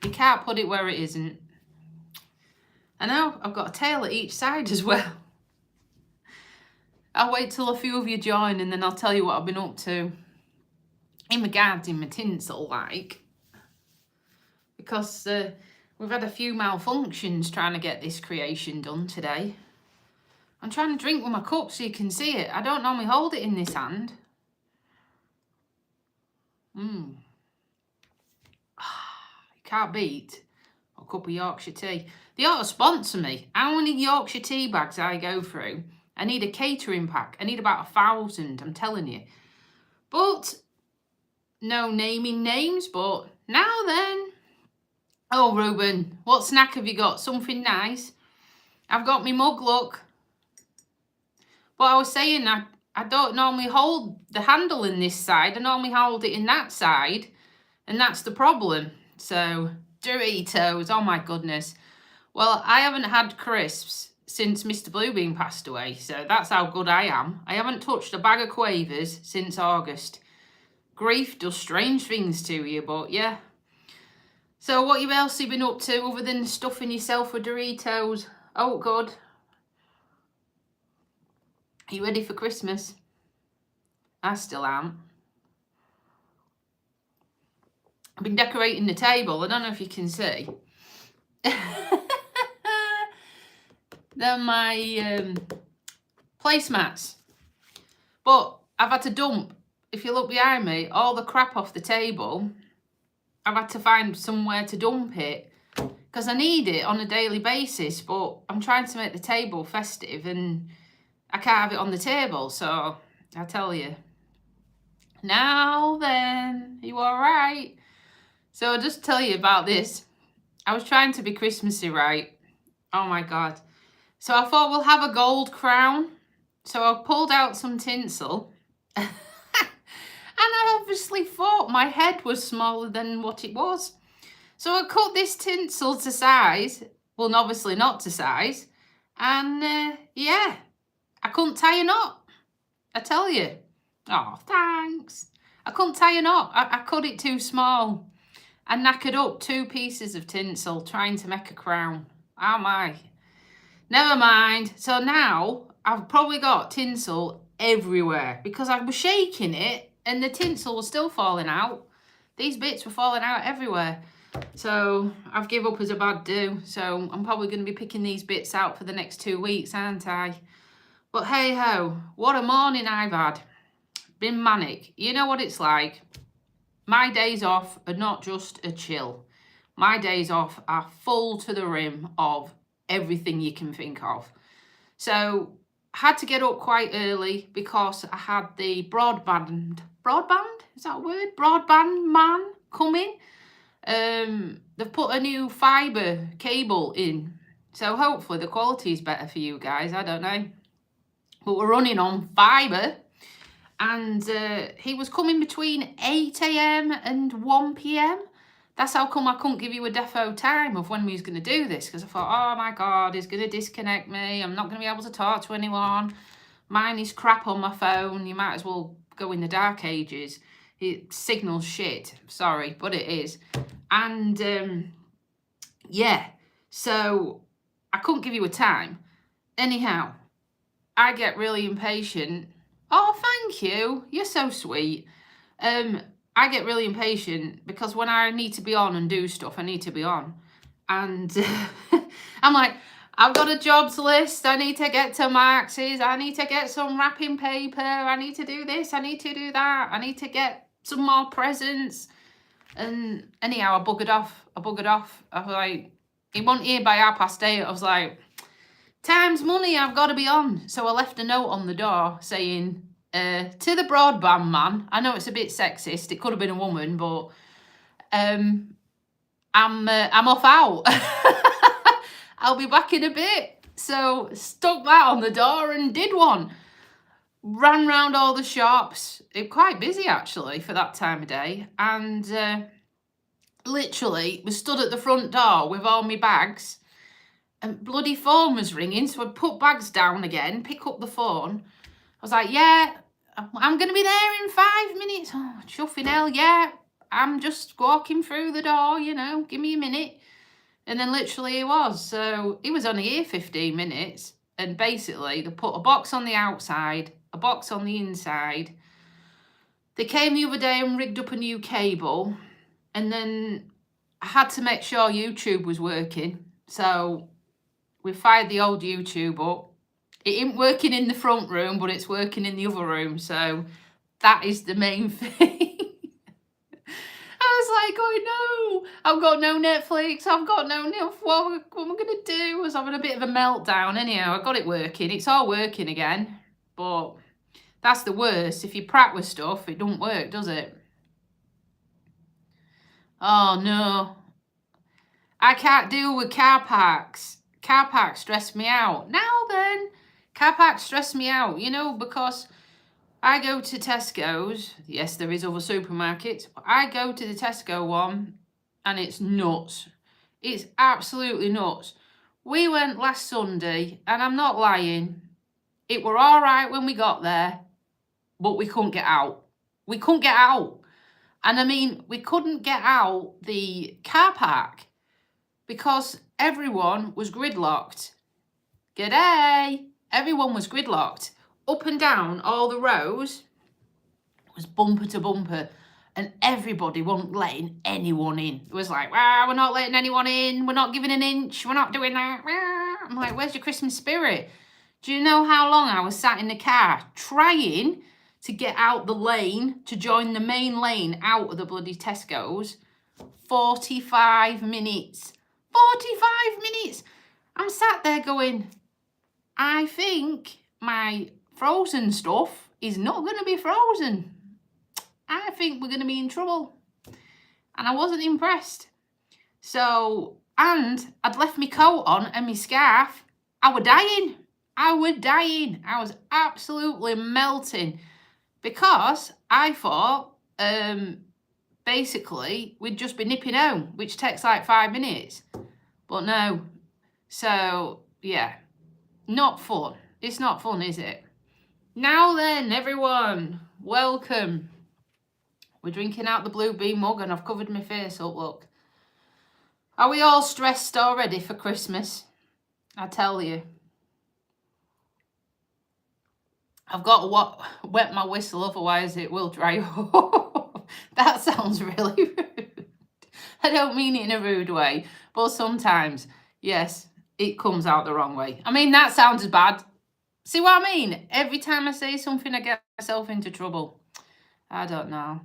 You can't put it where it isn't. I know, I've got a tail at each side as well. I'll wait till a few of you join and then I'll tell you what I've been up to. In regards in my tinsel, like. Because we've had a few malfunctions trying to get this creation done today. I'm trying to drink with my cup so you can see it. I don't normally hold it in this hand. You can't beat a cup of Yorkshire tea. They ought to sponsor me. How many Yorkshire tea bags I go through? I need a catering pack. I need about 1,000, I'm telling you. But, no naming names, but now then. Oh, Ruben, what snack have you got? Something nice? I've got my mug, look. But I was saying, I don't normally hold the handle in this side. I normally hold it in that side. And that's the problem. So, Doritos, oh my goodness. Well, I haven't had crisps since Mr. Bluebeam passed away. So that's how good I am. I haven't touched a bag of Quavers since August. Grief does strange things to you, but yeah. So what else have you been up to other than stuffing yourself with Doritos? Oh, good. Are you ready for Christmas? I still am. I've been decorating the table. I don't know if you can see. They're my placemats. But I've had to dump, if you look behind me, all the crap off the table. I've had to find somewhere to dump it because I need it on a daily basis, but I'm trying to make the table festive and I can't have it on the table. So I tell you, now then, you all right? So I'll just tell you about this. I was trying to be Christmassy, right? Oh my God. So I thought we'll have a gold crown. So I pulled out some tinsel. And I obviously thought my head was smaller than what it was. So I cut this tinsel to size. Well, obviously not to size. And yeah, I couldn't tie a knot. I tell you. Oh, thanks. I couldn't tie a knot. I cut it too small. I knackered up 2 pieces of tinsel trying to make a crown. Oh my. Never mind. So now I've probably got tinsel everywhere because I was shaking it and the tinsel was still falling out. These bits were falling out everywhere. So I've given up as a bad do. So I'm probably going to be picking these bits out for the next 2 weeks, aren't I? But hey ho, what a morning I've had. Been manic. You know what it's like. My days off are not just a chill. My days off are full to the rim of everything you can think of. So I had to get up quite early because I had the broadband, is that a word? Broadband man coming. They've put a new fibre cable in. So hopefully the quality is better for you guys, I don't know. But we're running on fibre. And he was coming between 8 AM and 1 PM. That's how come I couldn't give you a defo time of when we was going to do this. Because I thought, oh my God, he's going to disconnect me. I'm not going to be able to talk to anyone. Mine is crap on my phone. You might as well go in the dark ages. It signals shit. Sorry, but it is. And yeah, so I couldn't give you a time. Anyhow, I get really impatient. Oh, thank you. You're so sweet. I get really impatient because when I need to be on and do stuff, I need to be on. And I'm like, I've got a jobs list. I need to get to Marx's. I need to get some wrapping paper. I need to do this. I need to do that. I need to get some more presents. And anyhow, I buggered off. I was like, he wasn't here by 8:30. I was like, time's money, I've got to be on. So I left a note on the door saying, to the broadband man, I know it's a bit sexist, it could have been a woman, but I'm off out. I'll be back in a bit. So stuck that on the door and did one. Ran round all the shops. It was quite busy actually for that time of day. And literally was stood at the front door with all my bags. And bloody phone was ringing, so I'd put bags down again, pick up the phone. I was like, yeah, I'm going to be there in 5 minutes. Oh, chuffing hell, yeah. I'm just walking through the door, you know, give me a minute. And then literally he was. So he was only here 15 minutes. And basically they put a box on the outside, a box on the inside. They came the other day and rigged up a new cable. And then I had to make sure YouTube was working. So we fired the old YouTube up. It ain't working in the front room, but it's working in the other room. So that is the main thing. I was like, oh no, I've got no Netflix, I've got no what am I going to do? I was having a bit of a meltdown. Anyhow, I got it working. It's all working again. But that's the worst. If you practice stuff, it don't work, does it? Oh no. I can't deal with car parks. Car parks stress me out. Now then, car parks stress me out, you know, because I go to Tesco's. Yes, there is other supermarkets, but I go to the Tesco one and it's nuts. It's absolutely nuts. We went last Sunday and I'm not lying. It were all right when we got there, but we couldn't get out. We couldn't get out. And I mean, we couldn't get out the car park because everyone was gridlocked. G'day. Everyone was gridlocked. Up and down all the rows was bumper to bumper, and everybody wasn't letting anyone in. It was like, wow, we're not letting anyone in, we're not giving an inch, we're not doing that. I'm like, where's your Christmas spirit? Do you know how long I was sat in the car trying to get out the lane to join the main lane out of the bloody Tesco's? 45 minutes. 45 minutes. I'm sat there going, I think my frozen stuff is not going to be frozen. I think we're going to be in trouble. And I wasn't impressed. So, and I'd left my coat on and my scarf. I were dying. I were dying. I was absolutely melting. Because I thought, basically, we'd just be nipping home, which takes like 5 minutes. But no. So, yeah. Not fun. It's not fun, is it? Now then, everyone, welcome. We're drinking out the Blue Bean mug and I've covered my face up, look. Are we all stressed already for Christmas? I tell you. I've got to wet my whistle, otherwise it will dry up. That sounds really rude. I don't mean it in a rude way, but sometimes, yes, it comes out the wrong way. I mean, that sounds bad. See what I mean? Every time I say something, I get myself into trouble. I don't know.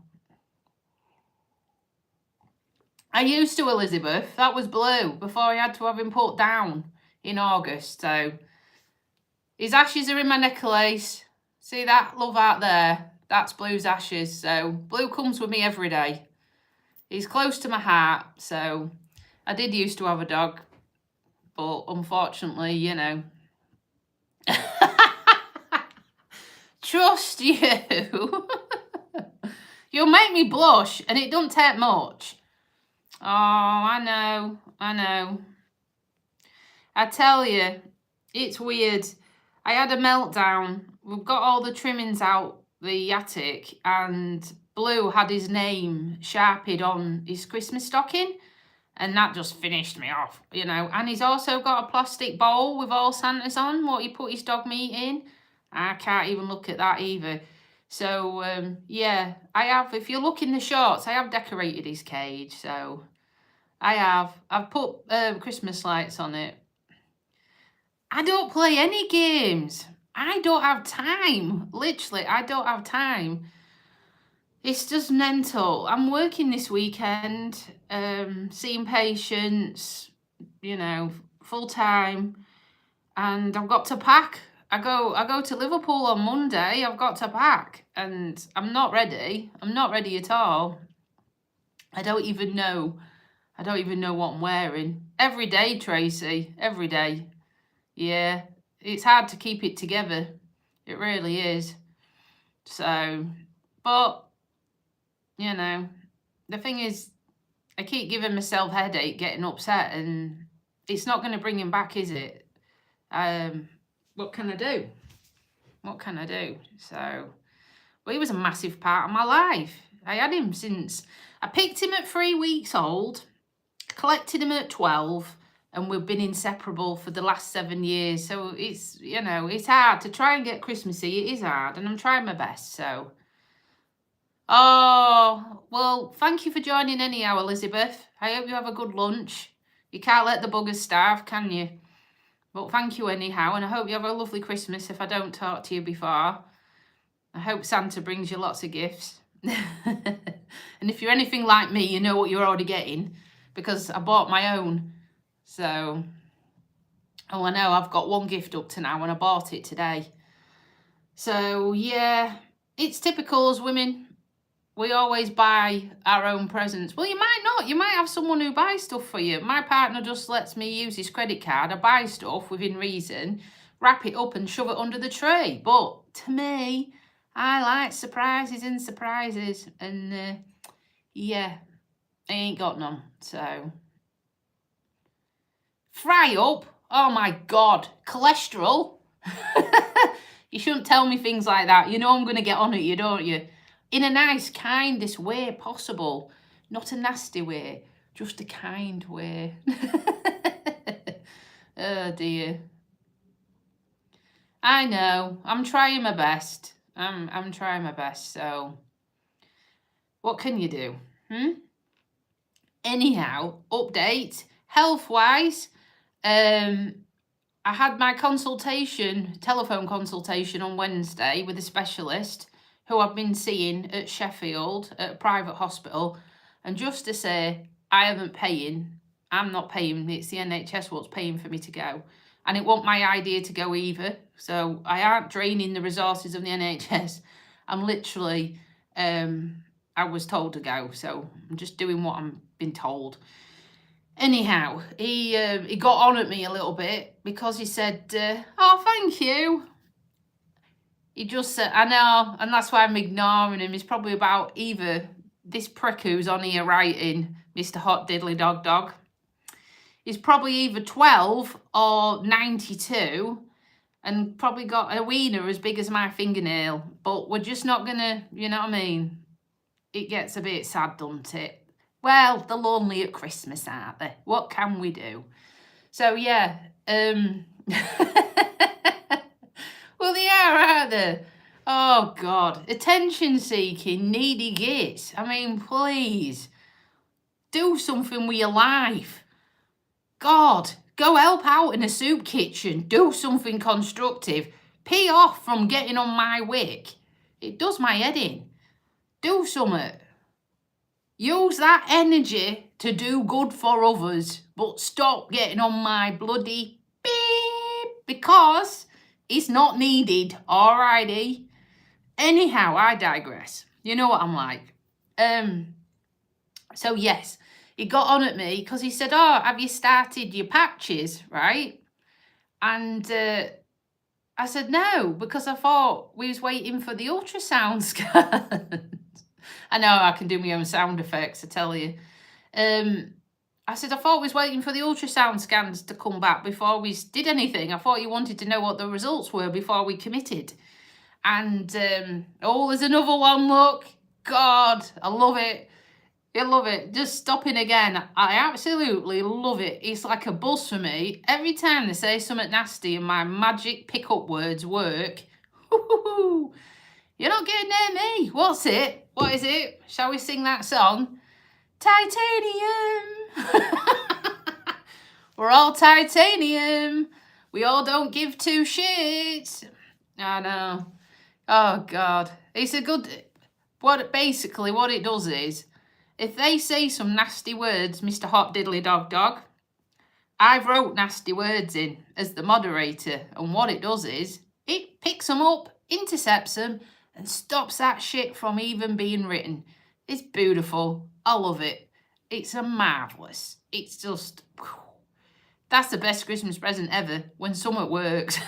I used to Elizabeth. That was Blue before I had to have him put down in August. So his ashes are in my necklace. See that love out there? That's Blue's ashes. So Blue comes with me every day. He's close to my heart. So I did used to have a dog. But unfortunately, you know. Trust you. You'll make me blush and it don't take much. Oh, I know. I tell you, it's weird. I had a meltdown. We've got all the trimmings out the attic and Blue had his name sharpied on his Christmas stocking. And that just finished me off, you know. And he's also got a plastic bowl with all Santas on, what he put his dog meat in. I can't even look at that either. So, yeah, I have, if you look in the shorts, I have decorated his cage. So, I've put Christmas lights on it. I don't play any games. I don't have time. Literally, I don't have time. It's just mental. I'm working this weekend, seeing patients, you know, full time, and I've got to pack. I go to Liverpool on Monday. I've got to pack, and I'm not ready. I'm not ready at all. I don't even know what I'm wearing. Every day, Tracy. Every day. Yeah, it's hard to keep it together. It really is. So, but you know, the thing is, I keep giving myself headache, getting upset, and it's not going to bring him back, is it? What can I do? What can I do? So, well, he was a massive part of my life. I had him since, I picked him at 3 weeks old, collected him at 12, and we've been inseparable for the last 7 years. So it's, you know, it's hard to try and get Christmassy. It is hard, and I'm trying my best, so. Oh, well, thank you for joining anyhow, Elizabeth. I hope you have a good lunch. You can't let the buggers starve, can you? But thank you anyhow, and I hope you have a lovely Christmas if I don't talk to you before. I hope Santa brings you lots of gifts. And if you're anything like me, you know what you're already getting, because I bought my own. So, oh, I know, I've got one gift up to now, and I bought it today. So, yeah, it's typical as women. We always buy our own presents. Well, you might not. You might have someone who buys stuff for you. My partner just lets me use his credit card. I buy stuff within reason, wrap it up and shove it under the tree. But to me, I like surprises and surprises. And yeah, I ain't got none. So, fry up. Oh my God, cholesterol. You shouldn't tell me things like that. You know I'm going to get on at you, don't you? In a nice, kindest way possible. Not a nasty way, just a kind way. Oh dear. I know, I'm trying my best. I'm trying my best, so what can you do? Anyhow, update, health-wise, I had my telephone consultation on Wednesday with a specialist who I've been seeing at Sheffield at a private hospital. And just to say, I'm not paying, it's the NHS what's paying for me to go. And it wasn't my idea to go either. So I aren't draining the resources of the NHS. I'm literally, I was told to go. So I'm just doing what I'm been told. Anyhow, he got on at me a little bit because he said, oh, thank you. He just said, I know, and that's why I'm ignoring him. It's probably about either this prick who's on here writing, Mr. Hot Diddly Dog Dog. He's probably either 12 or 92 and probably got a wiener as big as my fingernail. But we're just not going to, you know what I mean? It gets a bit sad, doesn't it? Well, they're lonely at Christmas, aren't they? What can we do? So, yeah. Well, they are, aren't they? Oh, God. Attention-seeking, needy gits. I mean, please. Do something with your life. God, go help out in a soup kitchen. Do something constructive. Pee off from getting on my wick. It does my head in. Do something. Use that energy to do good for others, but stop getting on my bloody beep because it's not needed, alrighty? Anyhow, I digress. You know what I'm like. So yes, he got on at me because he said, oh, have you started your patches, right? And I said, no, because I thought we was waiting for the ultrasound scan. I know I can do my own sound effects, I tell you. I said, I thought we was waiting for the ultrasound scans to come back before we did anything. I thought you wanted to know what the results were before we committed. And, oh, there's another one, look. God, I love it. I love it. Just stopping again. I absolutely love it. It's like a buzz for me. Every time they say something nasty and my magic pick-up words work, you're not getting near me. What's it? What is it? Shall we sing that song? Titanium. We're all titanium. We all don't give two shits. I know. Oh, God. It's a good... Basically, what it does is, if they say some nasty words, Mr. Hot Diddly Dog Dog, I've wrote nasty words in as the moderator. And what it does is, it picks them up, intercepts them, and stops that shit from even being written. It's beautiful. I love it. It's a marvellous. It's just... Whew. That's the best Christmas present ever, when something works.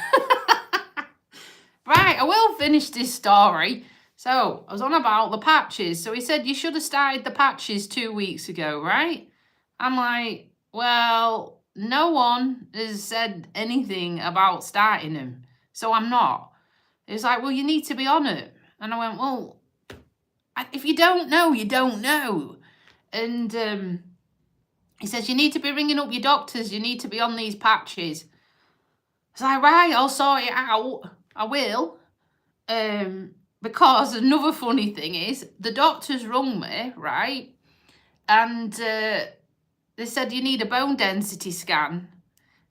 Right, I will finish this story. So, I was on about the patches. So he said, you should have started the patches 2 weeks ago, right? I'm like, well, no one has said anything about starting them. So I'm not. It's like, well, you need to be on it. And I went, well, If you don't know, you don't know. And he says, you need to be ringing up your doctors. You need to be on these patches. It's like, right, I'll sort it out. I will. Because another funny thing is, the doctors rung me, right? And they said, you need a bone density scan.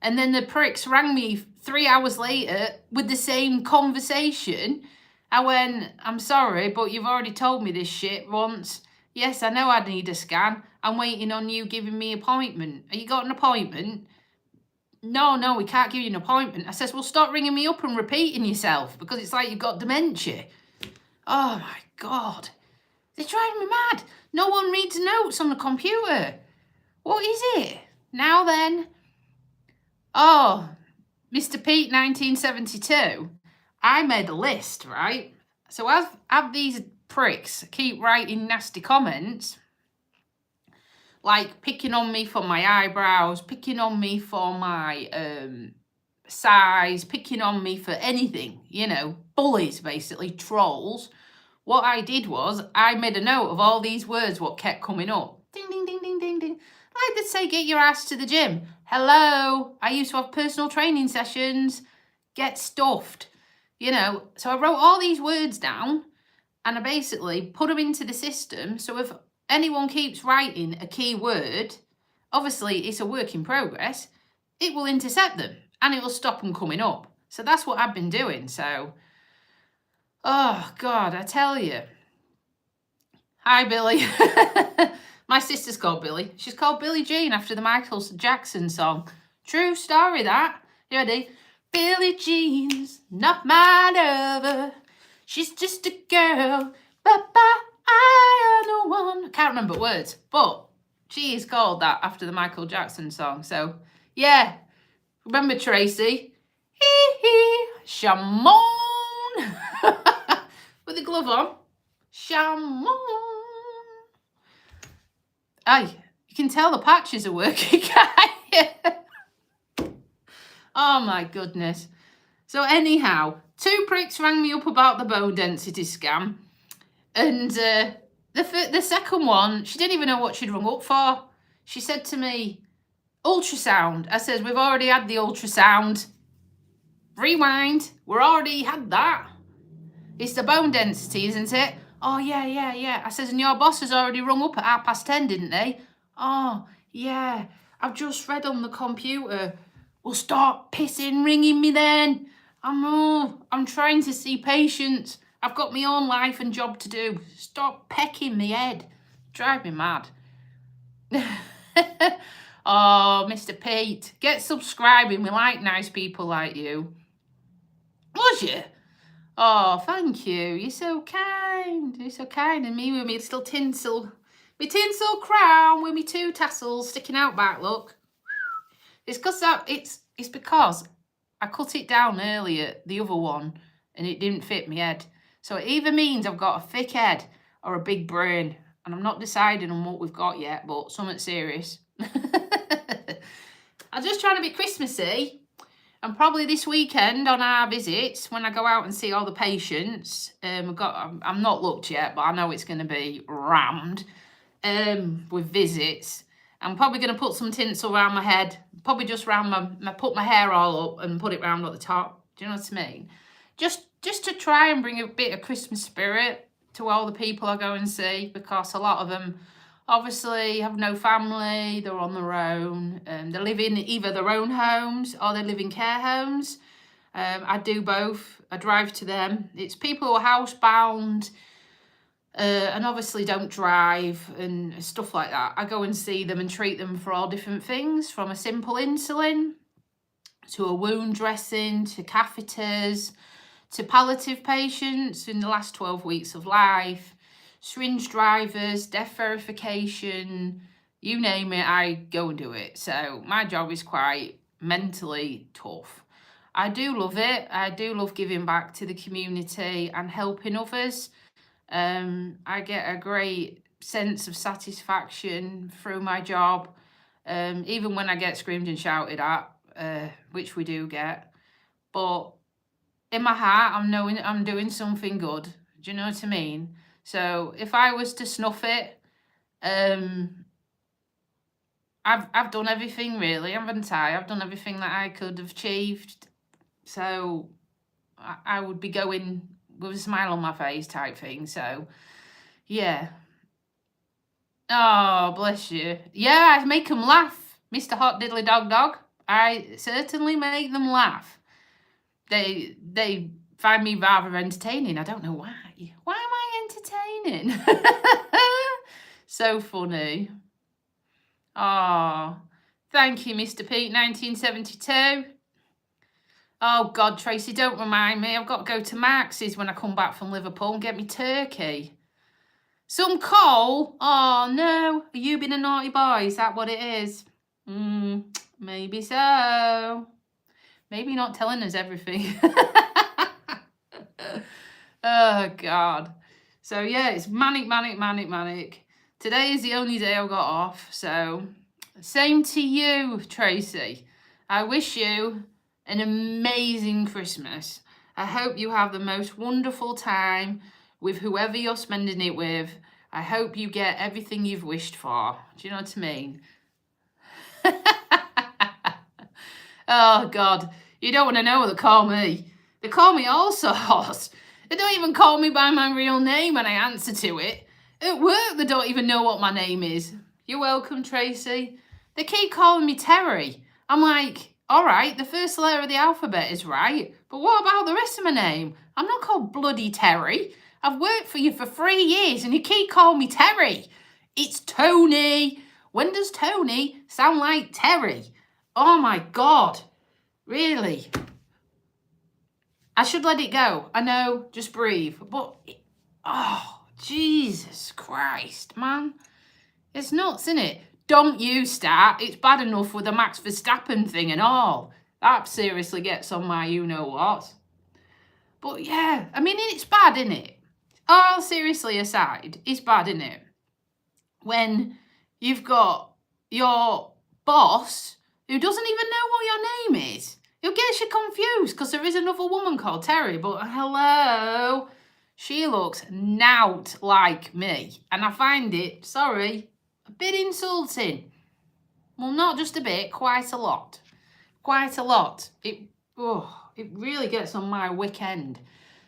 And then the pricks rang me 3 hours later with the same conversation. I went, I'm sorry, but you've already told me this shit once. Yes, I know I need a scan. I'm waiting on you giving me an appointment. Have you got an appointment? No, we can't give you an appointment. I says, well, stop ringing me up and repeating yourself, because it's like you've got dementia. Oh, my God. They're driving me mad. No one reads notes on the computer. What is it? Now then. Oh, Mr. Pete 1972. I made a list, right? So as these pricks keep writing nasty comments, like picking on me for my eyebrows, picking on me for my size, picking on me for anything, you know, bullies, basically, trolls. What I did was I made a note of all these words what kept coming up. Ding, ding, ding, ding, ding, ding. Like they'd say, get your ass to the gym. Hello, I used to have personal training sessions. Get stuffed. You know, so I wrote all these words down and I basically put them into the system. So if anyone keeps writing a key word, obviously it's a work in progress, it will intercept them and it will stop them coming up. So that's what I've been doing. So, oh God, I tell you. Hi, Billy. My sister's called Billy. She's called Billie Jean after the Michael Jackson song. True story, that. You ready? Billie Jean's not my lover. She's just a girl. But I am the one. I can't remember words, but she is called that after the Michael Jackson song. So, yeah. Remember Tracy? Hee hee. Shamon. With the glove on. Shamon. Aye, you can tell the patches are working, can't you? Oh my goodness. So anyhow, 2 pricks rang me up about the bone density scam. And the second one, she didn't even know what she'd rung up for. She said to me, ultrasound. I says, we've already had the ultrasound. Rewind. We're already had that. It's the bone density, isn't it? Oh, yeah. I says, and your boss has already rung up at 10:30, didn't they? Oh, yeah. I've just read on the computer. Well, stop pissing ringing me then. I'm trying to see patients. I've got my own life and job to do. Stop pecking me head. Drive me mad. Oh, Mr. Pete, get subscribing. We like nice people like you. Was you? Oh, thank you. You're so kind. You're so kind. And me with me little tinsel. My tinsel crown with me 2 tassels sticking out back, look. It's because I cut it down earlier, the other one, and it didn't fit my head. So it either means I've got a thick head or a big brain. And I'm not deciding on what we've got yet, but something serious. I'm just trying to be Christmassy. And probably this weekend on our visits, when I go out and see all the patients, I'm not looked yet, but I know it's going to be rammed with visits. I'm probably going to put some tinsel around my head, probably just around put my hair all up and put it round at the top. Do you know what I mean? Just to try and bring a bit of Christmas spirit to all the people I go and see, because a lot of them obviously have no family, they're on their own, they live in either their own homes or they live in care homes. I do both. I drive to them. It's people who are housebound and obviously don't drive and stuff like that. I go and see them and treat them for all different things, from a simple insulin to a wound dressing to catheters to palliative patients in the last 12 weeks of life, syringe drivers, death verification, you name it, I go and do it. So my job is quite mentally tough. I do love it. I do love giving back to the community and helping others. I get a great sense of satisfaction through my job, even when I get screamed and shouted at, which we do get. But in my heart, I'm knowing I'm doing something good. Do you know what I mean? So if I was to snuff it, I've done everything really, haven't I? I've done everything that I could have achieved. So I would be going with a smile on my face type thing. So yeah. Oh, bless you. Yeah, I make them laugh, Mr. Hot Diddly Dog Dog. I certainly make them laugh. They find me rather entertaining. I don't know why. Why am I entertaining? So funny. Oh, thank you, Mr. Pete, 1972. Oh, God, Tracy, don't remind me. I've got to go to Marx's when I come back from Liverpool and get me turkey. Some coal? Oh, no. Are you being a naughty boy? Is that what it is? Maybe so. Maybe not telling us everything. Oh, God. So, yeah, it's manic, manic, manic, manic. Today is the only day I've got off. So, same to you, Tracy. I wish you an amazing Christmas. I hope you have the most wonderful time with whoever you're spending it with. I hope you get everything you've wished for. Do you know what I mean? Oh, God. You don't want to know what they call me. They call me all sorts. They don't even call me by my real name when I answer to it. At work, they don't even know what my name is. You're welcome, Tracy. They keep calling me Terry. I'm like, all right, the first letter of the alphabet is right, but what about the rest of my name? I'm not called bloody Terry. I've worked for you for 3 years and you keep calling me Terry. It's Tony. When does Tony sound like Terry? Oh my God. Really? I should let it go. I know, just breathe. But, oh, Jesus Christ, man. It's nuts, isn't it? Don't you start. It's bad enough with the Max Verstappen thing and all. That seriously gets on my you-know-what. But yeah, I mean, it's bad, isn't it? All seriously aside, it's bad, isn't it? When you've got your boss who doesn't even know what your name is. Who gets you confused because there is another woman called Terry, but hello, she looks nout like me. And I find it, sorry, a bit insulting. Well, not just a bit, quite a lot. Quite a lot. It really gets on my weekend.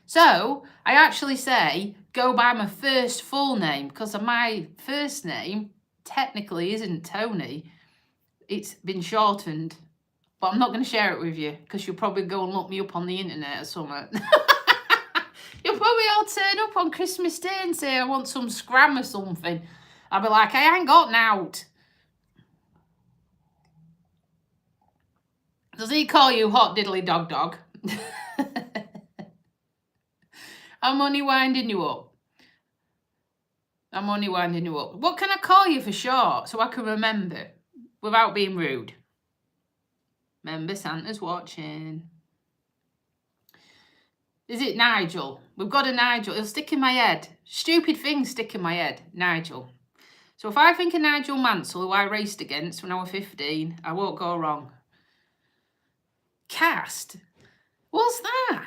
So, I actually say, go by my first full name, because my first name technically isn't Tony. It's been shortened. But I'm not going to share it with you, because you'll probably go and look me up on the internet or something. You'll probably all turn up on Christmas Day and say, I want some scram or something. I'll be like, I ain't got nout. Does he call you Hot Diddly Dog Dog? I'm only winding you up. I'm only winding you up. What can I call you for short so I can remember without being rude? Remember, Santa's watching. Is it Nigel? We've got a Nigel. It'll stick in my head. Stupid things stick in my head. Nigel. So if I think of Nigel Mansell, who I raced against when I was 15, I won't go wrong. Cast? What's that?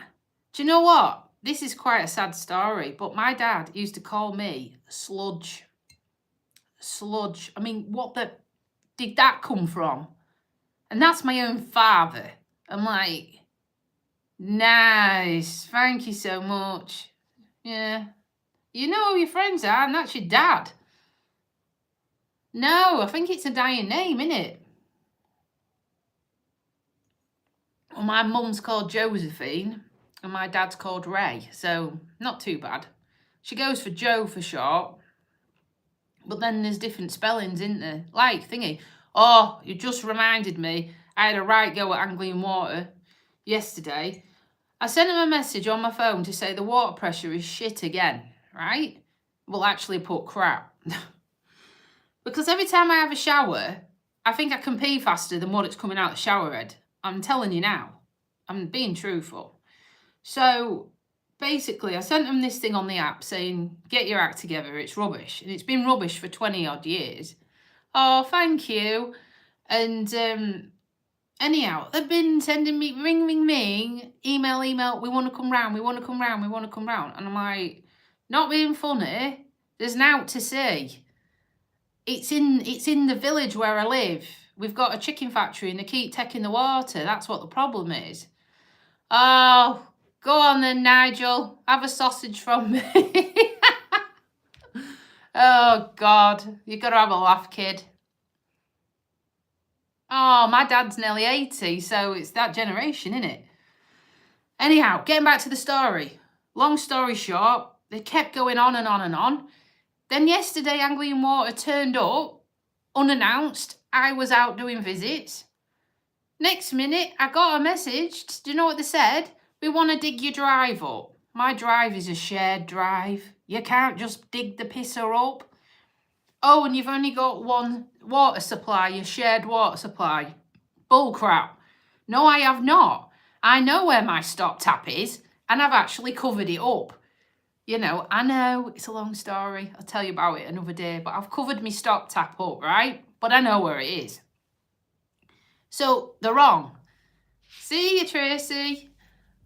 Do you know what? This is quite a sad story, but my dad used to call me Sludge. Sludge. I mean, what the... did that come from? And that's my own father. I'm like, nice. Thank you so much. Yeah. You know who your friends are, and that's your dad. No, I think it's a dying name, innit? Well, my mum's called Josephine, and my dad's called Ray, so not too bad. She goes for Joe for short. But then there's different spellings, isn't there? Like, thingy. Oh, you just reminded me. I had a right go at Anglian Water yesterday. I sent him a message on my phone to say the water pressure is shit again, right? Well, actually put crap. Because every time I have a shower, I think I can pee faster than what it's coming out the shower head. I'm telling you now. I'm being truthful. So basically, I sent them this thing on the app saying, get your act together, it's rubbish. And it's been rubbish for 20 odd years. Oh, thank you. And anyhow, they've been sending me, ring, email, we want to come round, we want to come round. And I'm like, Not being funny, there's nought to see. It's in the village where I live. We've got a chicken factory and they keep taking the water. That's what the problem is. Oh, go on then, Nigel. Have a sausage from me. Oh, God. You've got to have a laugh, kid. Oh, my dad's nearly 80, so it's that generation, isn't it? Anyhow, getting back to the story. Long story short, they kept going on and on and on. Then yesterday, Anglian Water turned up, unannounced. I was out doing visits. Next minute, I got a message. Do you know what they said? We want to dig your drive up. My drive is a shared drive. You can't just dig the pisser up. Oh, and you've only got one water supply, your shared water supply. Bull crap. No, I have not. I know where my stop tap is, and I've actually covered it up. You know, I know it's a long story. I'll tell you about it another day, but I've covered my stop tap up, right? But I know where it is. So they're wrong. See you, Tracy.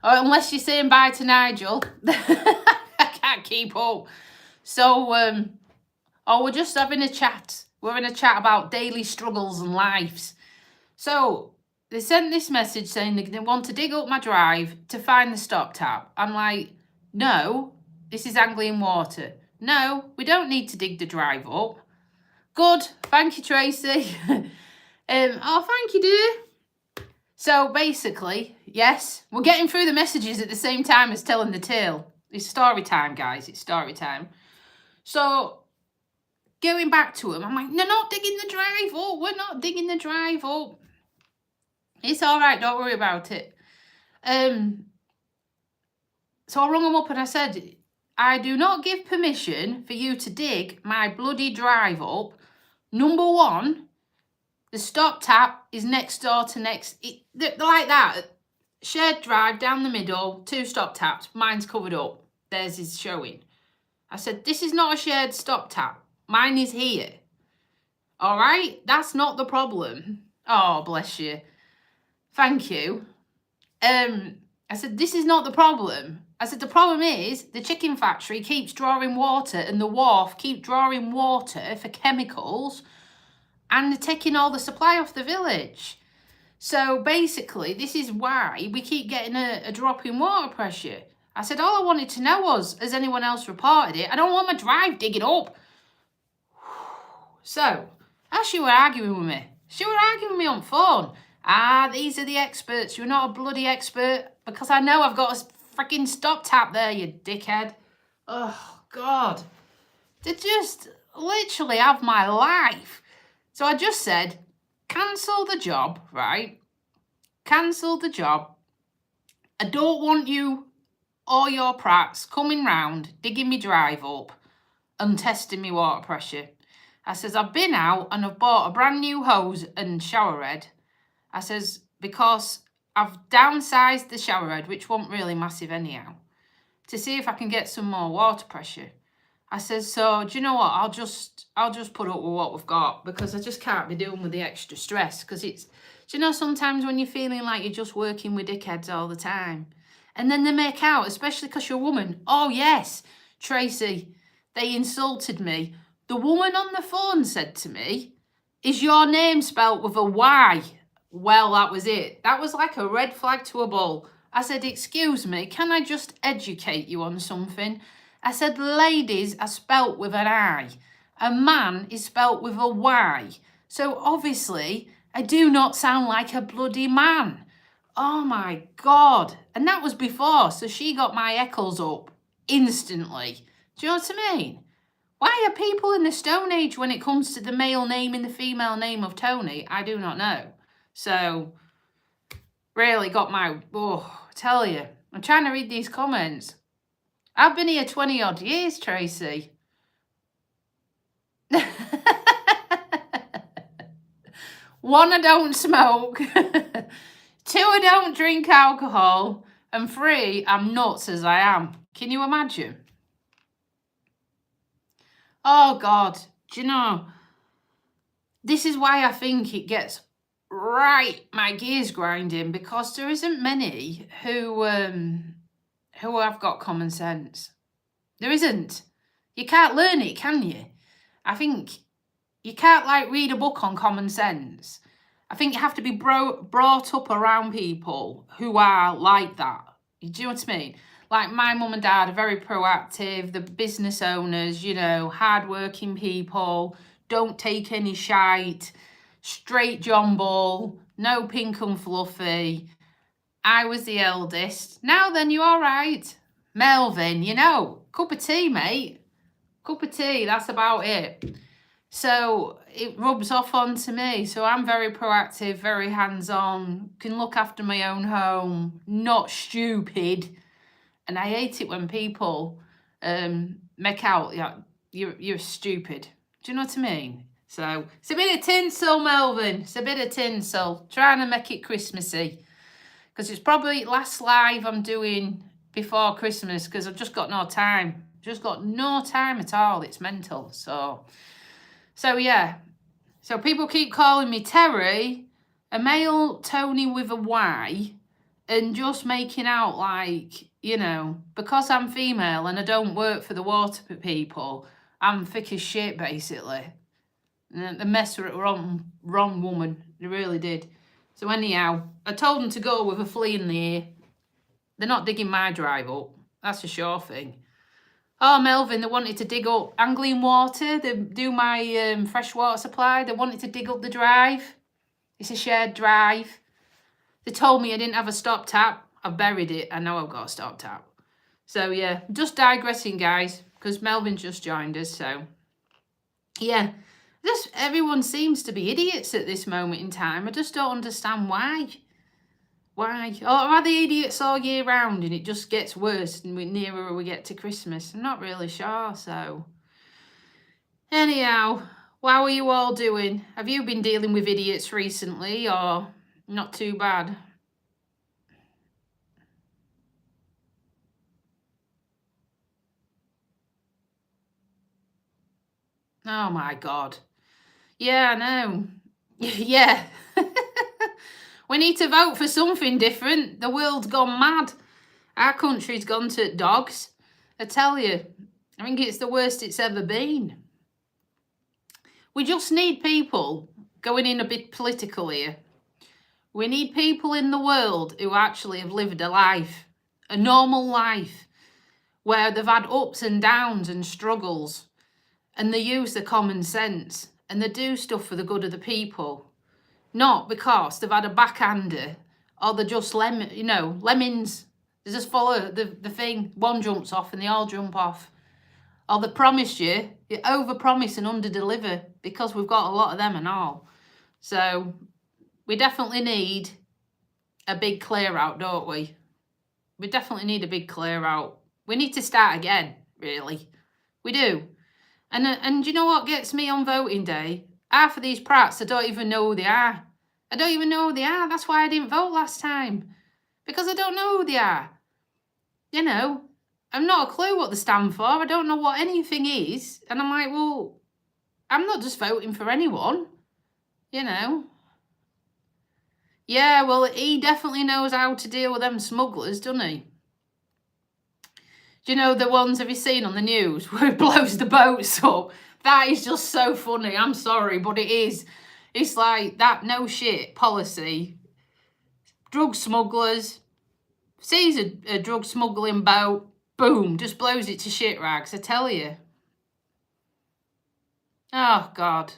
Or unless you're saying bye to Nigel. I can't keep up. So, we're just having a chat. We're in a chat about daily struggles and lives. So they sent this message saying they want to dig up my drive to find the stop tap. I'm like, no, this is Anglian Water. No, we don't need to dig the drive up. Good, thank you, Tracy. Oh, thank you, dear. So basically, yes, we're getting through the messages at the same time as telling the tale. It's story time, guys. It's story time. So going back to him, I'm like, they're not digging the drive up. We're not digging the drive up. It's all right. Don't worry about it. So I rung him up and I said, I do not give permission for you to dig my bloody drive up. Number one, the stop tap is next door to next. They're like that. Shared drive down the middle, 2 stop taps. Mine's covered up. Theirs is showing. I said, this is not a shared stop tap. Mine is here. All right? That's not the problem. Oh, bless you. Thank you. I said, this is not the problem. I said, the problem is the chicken factory keeps drawing water and the wharf keep drawing water for chemicals and they're taking all the supply off the village. So basically, this is why we keep getting a drop in water pressure. I said, all I wanted to know was, has anyone else reported it? I don't want my drive digging up. So, as she were arguing with me, on phone. These are the experts. You're not a bloody expert because I know I've got a freaking stop tap there, you dickhead. Oh, God. They just literally have my life. So I just said, cancel the job, right? Cancel the job. I don't want you or your prats coming round, digging me drive up and testing me water pressure. I says, I've been out and I've bought a brand new hose and shower head. I says, because I've downsized the shower head, which wasn't really massive anyhow, to see if I can get some more water pressure. I says, so do you know what? I'll just put up with what we've got because I just can't be dealing with the extra stress. Because it's, do you know, sometimes when you're feeling like you're just working with dickheads all the time, and then they make out, especially because you're a woman. Oh yes, Tracy, they insulted me. The woman on the phone said to me, is your name spelt with a Y? Well, that was it. That was like a red flag to a bull. I said, excuse me, can I just educate you on something? I said, ladies are spelt with an I. A man is spelt with a Y. So obviously, I do not sound like a bloody man. Oh my God. And that was before, so she got my eccles up instantly. Do you know what I mean? Why are people in the Stone Age when it comes to the male name and the female name of Tony? I do not know. So, really got my, I tell you, I'm trying to read these comments. I've been here 20 odd years, Tracy. 1, I don't smoke. 2, I don't drink alcohol. And 3, I'm nuts as I am. Can you imagine? Oh, God. Do you know, this is why I think it gets my gears grinding, because there isn't many who have got common sense. There isn't. You can't learn it, can you? I think you can't like read a book on common sense. I think you have to be brought up around people who are like that. Do you know what I mean? Like my mum and dad are very proactive, the business owners, you know, hardworking people, don't take any shite, straight John Bull, no pink and fluffy. I was the eldest. Now then, you all right? Melvin, you know, cup of tea, mate. Cup of tea, that's about it. So it rubs off onto me. So I'm very proactive, very hands-on, can look after my own home, not stupid. And I hate it when people make out, yeah, you're stupid. Do you know what I mean? So it's a bit of tinsel, Melvin. It's a bit of tinsel. Trying to make it Christmassy. Because it's probably last live I'm doing before Christmas because I've just got no time. Just got no time at all. It's mental. So yeah. So people keep calling me Terry, a male Tony with a Y, and just making out like, you know, because I'm female and I don't work for the water people, I'm thick as shit, basically. And they messed with the wrong woman. They really did. So anyhow, I told them to go with a flea in the ear. They're not digging my drive up. That's a sure thing. Oh, Melvin, they wanted to dig up Anglian Water. They do my fresh water supply. They wanted to dig up the drive. It's a shared drive. They told me I didn't have a stop tap. I've buried it. I know I've got a stop tap. So, yeah, just digressing, guys, because Melvin just joined us. So, yeah, just everyone seems to be idiots at this moment in time. I just don't understand why. Why? Or are they idiots all year round and it just gets worse and the nearer we get to Christmas? I'm not really sure, so. Anyhow, how are you all doing? Have you been dealing with idiots recently or not too bad? Oh my God. Yeah, I know. Yeah. We need to vote for something different. The world's gone mad. Our country's gone to dogs. I tell you, I think it's the worst it's ever been. We just need people going in a bit political here. We need people in the world who actually have lived a life, a normal life, where they've had ups and downs and struggles, and they use their common sense, and they do stuff for the good of the people. Not because they've had a backhander or they're just lemmings. They just follow the thing. One jumps off and they all jump off. Or they promise you overpromise and underdeliver because we've got a lot of them and all. So we definitely need a big clear out, don't we? We definitely need a big clear out. We need to start again, really. We do. And you know what gets me on voting day? Half of these prats, I don't even know who they are. I don't even know who they are. That's why I didn't vote last time. Because I don't know who they are. You know, I've not a clue what they stand for. I don't know what anything is. And I'm like, well, I'm not just voting for anyone. You know. Yeah, well, he definitely knows how to deal with them smugglers, doesn't he? Do you know the ones, have you seen on the news, where it blows the boats up? That is just so funny. I'm sorry, but it is. It's like that no shit policy. Drug smugglers, sees a drug smuggling boat, boom, just blows it to shit rags, I tell you. Oh, God.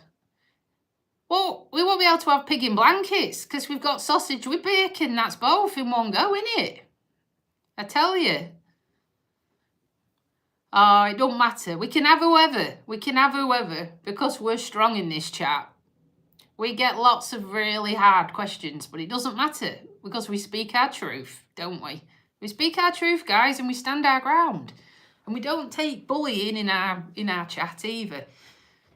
Well, we won't be able to have pig in blankets because we've got sausage with bacon. That's both in one go, innit? I tell you. Oh, it don't matter. We can have whoever. We can have whoever because we're strong in this chat. We get lots of really hard questions, but it doesn't matter because we speak our truth, don't we? We speak our truth, guys, and we stand our ground. And we don't take bullying in our chat either.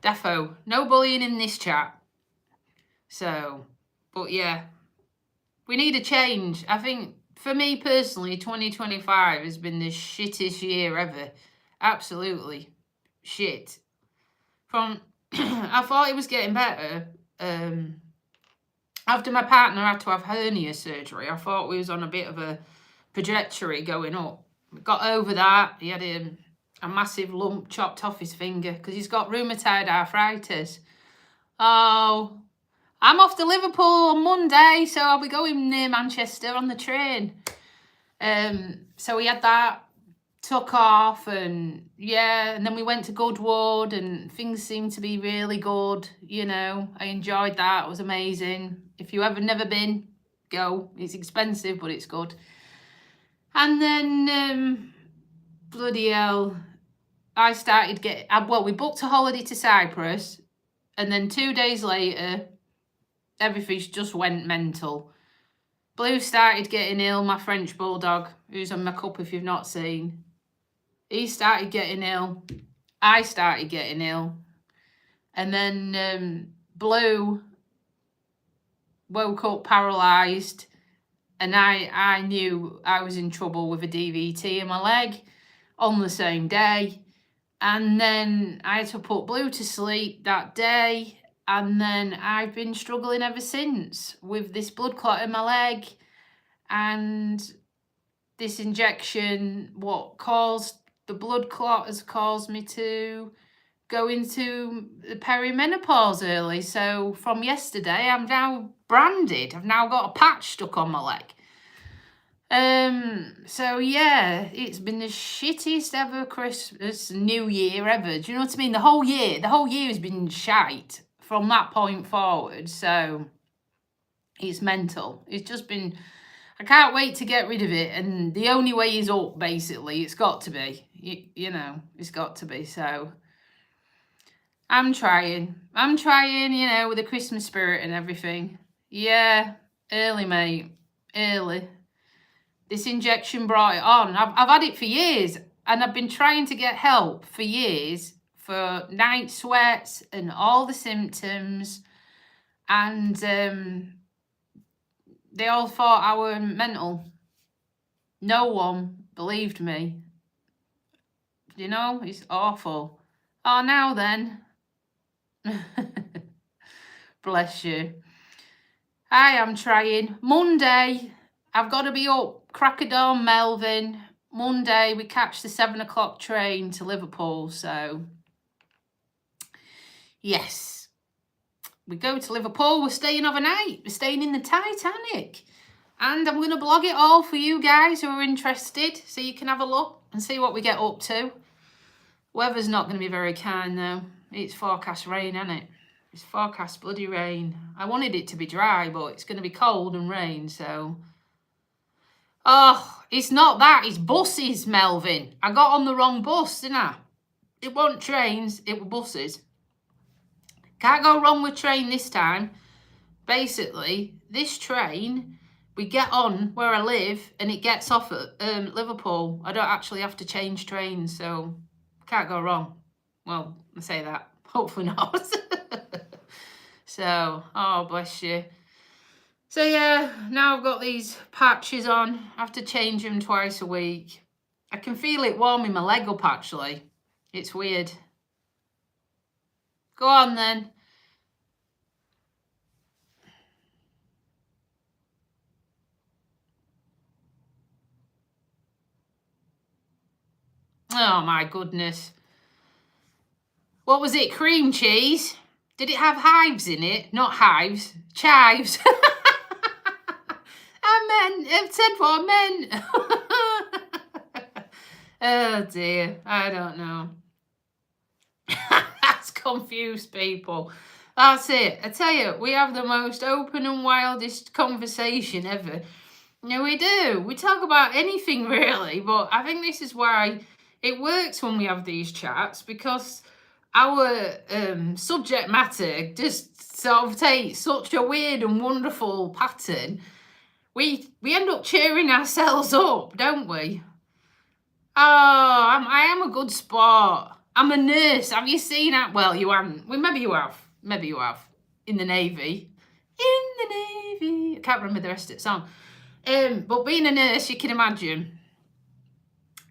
Defo, no bullying in this chat. So, but yeah, we need a change. I think, for me personally, 2025 has been the shittest year ever. Absolutely shit. I thought it was getting better. After my partner had to have hernia surgery, I thought we was on a bit of a trajectory going up. We got over that. He had a massive lump chopped off his finger because he's got rheumatoid arthritis. Oh, I'm off to Liverpool on Monday, so I'll be going near Manchester on the train. So we had that, took off, and yeah, and then we went to Goodwood, and things seemed to be really good. You know, I enjoyed that. It was amazing. If you ever never been, go. It's expensive, but it's good. And then, bloody hell, I started getting, well, we booked a holiday to Cyprus, and then 2 days later, everything just went mental. Blue started getting ill, my French bulldog, who's on my cup if you've not seen. He started getting ill. I started getting ill. And then Blue woke up paralysed, and I knew I was in trouble with a DVT in my leg on the same day. And then I had to put Blue to sleep that day. And then I've been struggling ever since with this blood clot in my leg. And this injection, what caused the blood clot, has caused me to go into perimenopause early. So from yesterday, I'm now branded. I've now got a patch stuck on my leg. So yeah, it's been the shittiest ever Christmas, New Year ever. Do you know what I mean? The whole year has been shite from that point forward. So it's mental. It's just been, I can't wait to get rid of it. And the only way is up, basically. It's got to be, you know, it's got to be. So I'm trying, you know, with the Christmas spirit and everything. Yeah, early, mate, early. This injection brought it on. I've had it for years, and I've been trying to get help for years for night sweats and all the symptoms. And they all thought I were mental. No one believed me. You know, it's awful. Oh, now then. Bless you. I am trying. Monday, I've got to be up. Crack of dawn, Melvin. Monday, we catch the 7 o'clock train to Liverpool. So, yes. We go to Liverpool. We're staying overnight. We're staying in the Titanic. And I'm going to blog it all for you guys who are interested, so you can have a look and see what we get up to. Weather's not going to be very kind, though. It's forecast rain, isn't it? It's forecast bloody rain. I wanted it to be dry, but it's going to be cold and rain, so... Oh, it's not that. It's buses, Melvin. I got on the wrong bus, didn't I? It wasn't trains, it were buses. Can't go wrong with train this time. Basically, this train, we get on where I live, and it gets off at Liverpool. I don't actually have to change trains, so can't go wrong. Well, I say that. Hopefully not. So, oh, bless you. So, yeah, now I've got these patches on. I have to change them twice a week. I can feel it warming my leg up, actually. It's weird. Go on, then. Oh, my goodness. What was it? Cream cheese? Did it have hives in it? Not hives. Chives. I've said what I meant. Oh dear, I don't know. That's confused people. That's it. I tell you, we have the most open and wildest conversation ever. No, we do. We talk about anything really, but I think this is why it works when we have these chats, because our subject matter just sort of takes such a weird and wonderful pattern. We end up cheering ourselves up, don't we? Oh, I am a good sport. I'm a nurse. Have you seen that? Well, you haven't. Well, maybe you have. Maybe you have. In the Navy. In the Navy. I can't remember the rest of the song. But being a nurse, you can imagine.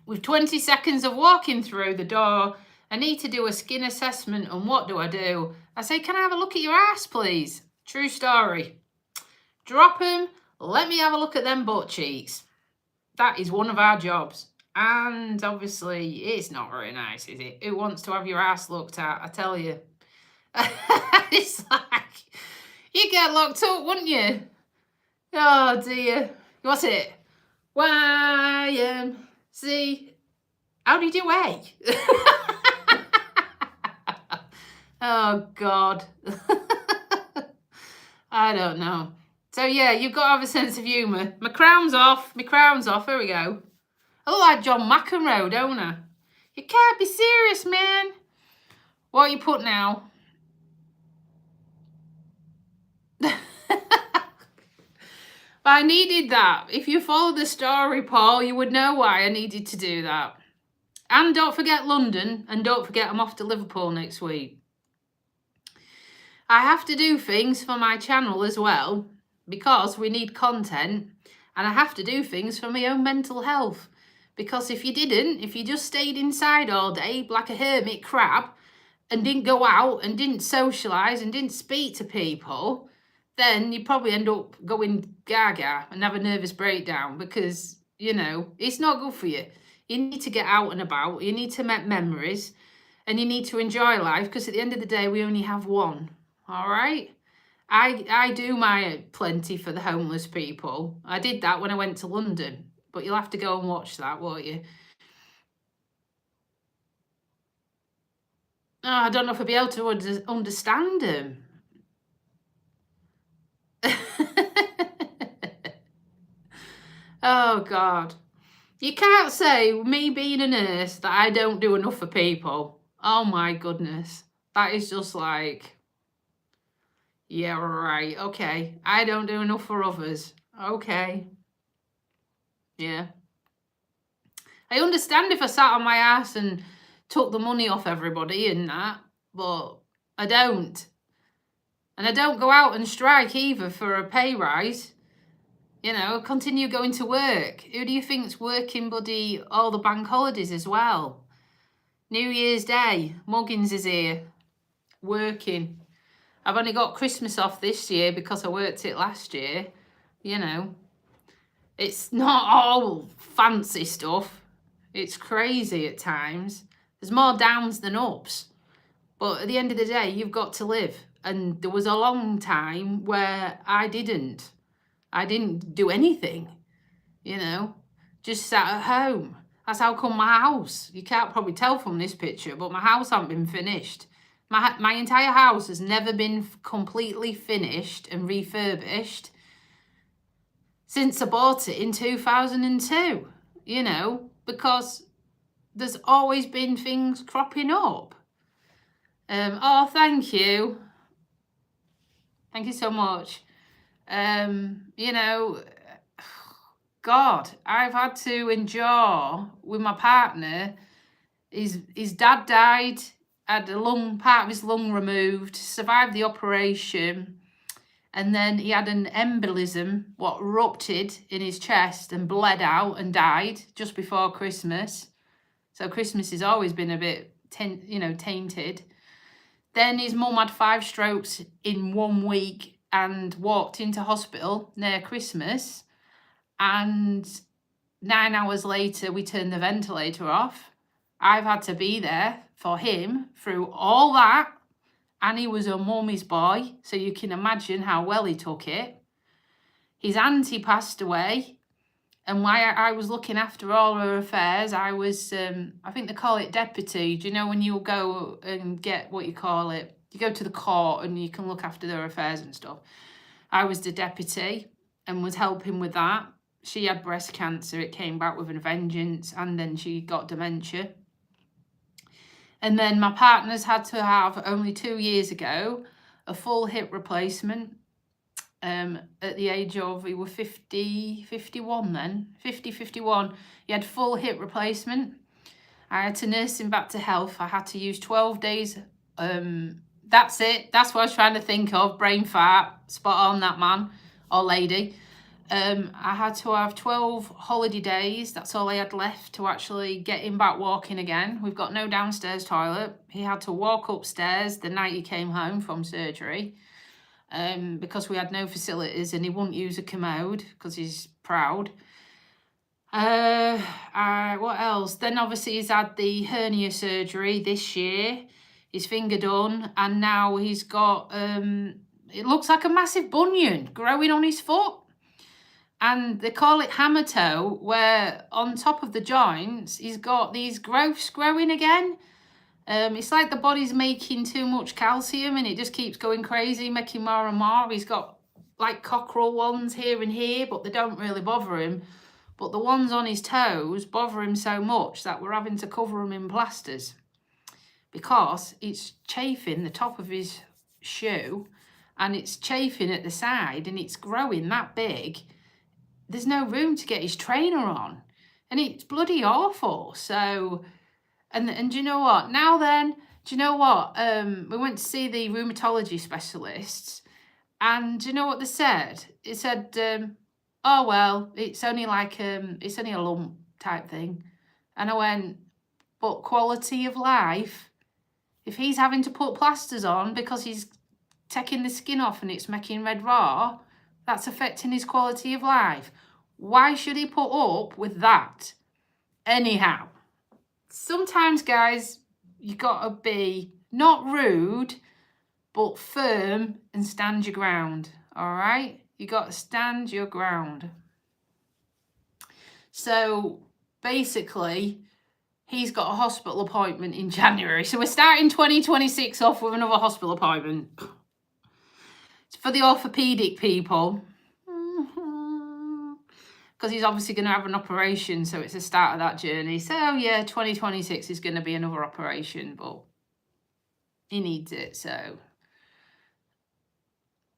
With 20 seconds of walking through the door, I need to do a skin assessment, and what do? I say, can I have a look at your ass, please? True story. Drop him. Let me have a look at them butt cheeks. That is one of our jobs. And obviously, it's not very nice, is it? Who wants to have your ass looked at? I tell you. It's like, you get locked up, wouldn't you? Oh dear. What's it? YMC. How do you do A? Oh God. I don't know. So yeah, you've got to have a sense of humour. My crown's off. My crown's off. Here we go. I look like John McEnroe, don't I? You can't be serious, man. What you put now? But I needed that. If you follow the story, Paul, you would know why I needed to do that. And don't forget London, and don't forget I'm off to Liverpool next week. I have to do things for my channel as well, because we need content, and I have to do things for my own mental health. Because if you just stayed inside all day like a hermit crab, and didn't go out, and didn't socialise, and didn't speak to people, then you probably end up going gaga and have a nervous breakdown, because, you know, it's not good for you. You need to get out and about, you need to make memories, and you need to enjoy life, because at the end of the day, we only have one, all right? I do my plenty for the homeless people. I did that when I went to London, but you'll have to go and watch that, won't you? Oh, I don't know if I'll be able to understand them. Oh, God. You can't say, me being a nurse, that I don't do enough for people. Oh, my goodness. That is just like, yeah, right. Okay. I don't do enough for others. Okay. Yeah. I understand if I sat on my ass and took the money off everybody and that, but I don't. And I don't go out and strike either for a pay rise. You know, continue going to work. Who do you think's working bloody all the bank holidays as well? New Year's Day, Muggins is here, working. I've only got Christmas off this year because I worked it last year. You know, it's not all fancy stuff. It's crazy at times. There's more downs than ups. But at the end of the day, you've got to live. And there was a long time where I didn't do anything, you know, just sat at home. That's how come my house, you can't probably tell from this picture, but my house hasn't been finished. My entire house has never been completely finished and refurbished since I bought it in 2002, you know, because there's always been things cropping up. Oh, thank you. Thank you so much. You know, God, I've had to endure with my partner. His dad died, had part of his lung removed, survived the operation, and then he had an embolism, what ruptured in his chest and bled out and died just before Christmas. So Christmas has always been a bit, tainted. Then his mum had 5 strokes in 1 week and walked into hospital near Christmas. And 9 hours later, we turned the ventilator off. I've had to be there for him through all that. And he was a mummy's boy, so you can imagine how well he took it. His auntie passed away. And while I was looking after all her affairs, I was, I think they call it deputy. Do you know when you go and get, what you call it? You go to the court and you can look after their affairs and stuff. I was the deputy and was helping with that. She had breast cancer. It came back with a vengeance, and then she got dementia. And then my partner's had to have, only 2 years ago, a full hip replacement. At the age of, he was 51 then, 51. He had full hip replacement. I had to nurse him back to health. I had to use 12 days. That's it. That's what I was trying to think of. Brain fart. Spot on, that man or lady. I had to have 12 holiday days. That's all I had left to actually get him back walking again. We've got no downstairs toilet. He had to walk upstairs the night he came home from surgery. Because we had no facilities, and he wouldn't use a commode because he's proud. What else? Then obviously he's had the hernia surgery this year, his finger done, and now he's got, it looks like a massive bunion growing on his foot. And they call it hammer toe, where on top of the joints, he's got these growths growing again. It's like the body's making too much calcium and it just keeps going crazy, making more and more. He's got like cockerel ones here and here, but they don't really bother him. But the ones on his toes bother him so much that we're having to cover them in plasters because it's chafing the top of his shoe and it's chafing at the side and it's growing that big. There's no room to get his trainer on and it's bloody awful. So, and do you know what? Now then, do you know what? We went to see the rheumatology specialists and do you know what they said? It said, oh, well, it's only like, it's only a lump type thing. And I went, but quality of life, if he's having to put plasters on because he's taking the skin off and it's making red raw, that's affecting his quality of life. Why should he put up with that? Anyhow, sometimes, guys, you got to be not rude, but firm and stand your ground, all right? You got to stand your ground. So basically, he's got a hospital appointment in January. So we're starting 2026 off with another hospital appointment. It's for the orthopedic people. Because he's obviously going to have an operation, so it's the start of that journey. So yeah, 2026 is going to be another operation, but he needs it, so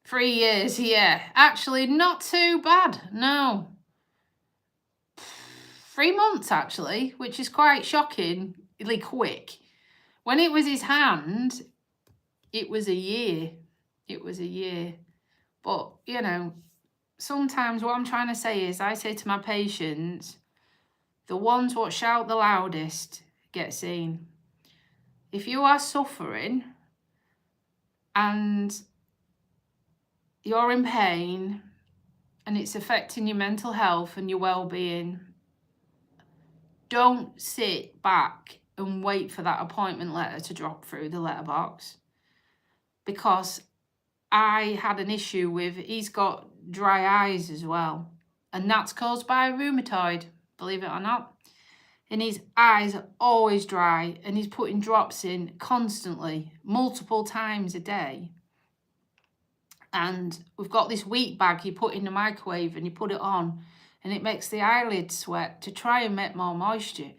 3 years, yeah. Actually, not too bad, no. 3 months, actually, which is quite shockingly quick. When it was his hand, it was a year. It was a year. But, you know, sometimes what I'm trying to say is I say to my patients, the ones what shout the loudest get seen. If you are suffering and you're in pain and it's affecting your mental health and your well-being, don't sit back and wait for that appointment letter to drop through the letterbox. Because I had an issue with, he's got dry eyes as well. And that's caused by rheumatoid, believe it or not. And his eyes are always dry and he's putting drops in constantly, multiple times a day. And we've got this wheat bag you put in the microwave and you put it on and it makes the eyelids sweat to try and make more moisture.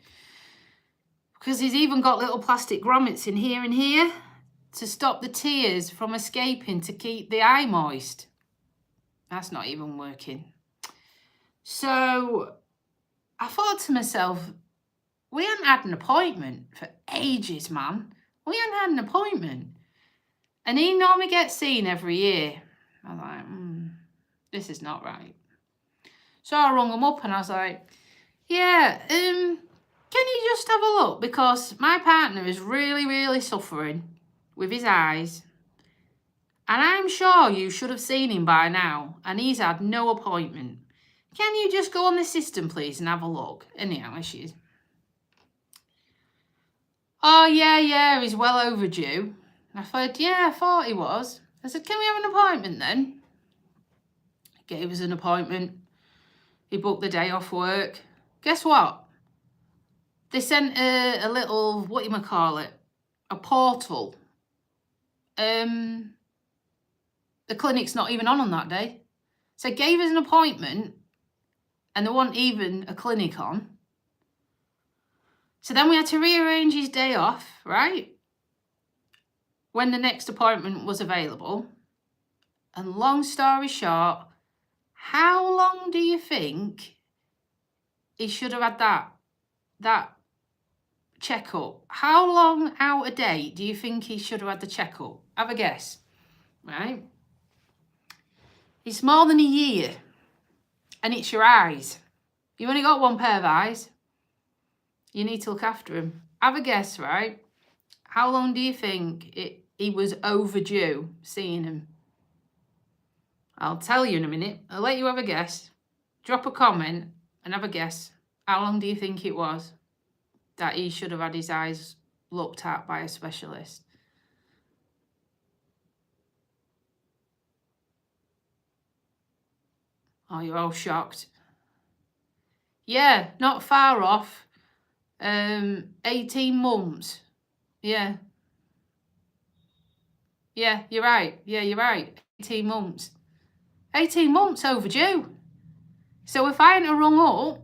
Because he's even got little plastic grommets in here and here to stop the tears from escaping to keep the eye moist. That's not even working. So I thought to myself, we haven't had an appointment for ages, man. We haven't had an appointment. And he normally gets seen every year. I was like, this is not right. So I rung him up and I was like, yeah, can you just have a look? Because my partner is really, really suffering with his eyes. And I'm sure you should have seen him by now. And he's had no appointment. Can you just go on the system, please, and have a look? Anyhow, she is. Oh, yeah, he's well overdue. I said, yeah, I thought he was. I said, can we have an appointment then? He gave us an appointment. He booked the day off work. Guess what? They sent a little, a portal. The clinic's not even on that day. So he gave us an appointment and there wasn't even a clinic on. So then we had to rearrange his day off, right? When the next appointment was available. And long story short, how long do you think he should have had that checkup? How long out of date do you think he should have had the checkup? Have a guess, right? It's more than a year. And it's your eyes. You've only got one pair of eyes. You need to look after him. Have a guess, right? How long do you think he was overdue seeing him? I'll tell you in a minute. I'll let you have a guess. Drop a comment and have a guess. How long do you think it was that he should have had his eyes looked at by a specialist? Oh, you're all shocked. Yeah, not far off. 18 months. Yeah. Yeah, you're right. Yeah, you're right. 18 months. 18 months overdue. So if I hadn't have rung up,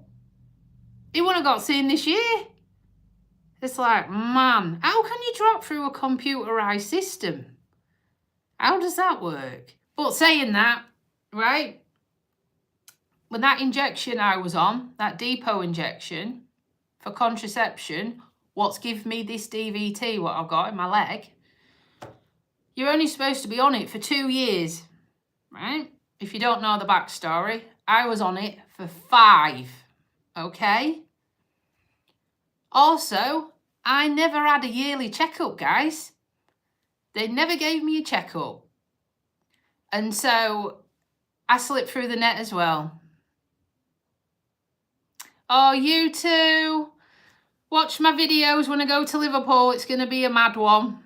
he wouldn't have got seen this year. It's like, man, how can you drop through a computerised system? How does that work? But saying that, right, when that injection I was on, that depot injection for contraception, what's given me this DVT, what I've got in my leg, you're only supposed to be on it for 2 years, right? If you don't know the backstory, I was on it for 5, okay? Also, I never had a yearly checkup, guys. They never gave me a checkup. And so I slipped through the net as well. Oh, you too. Watch my videos when I go to Liverpool. It's going to be a mad one.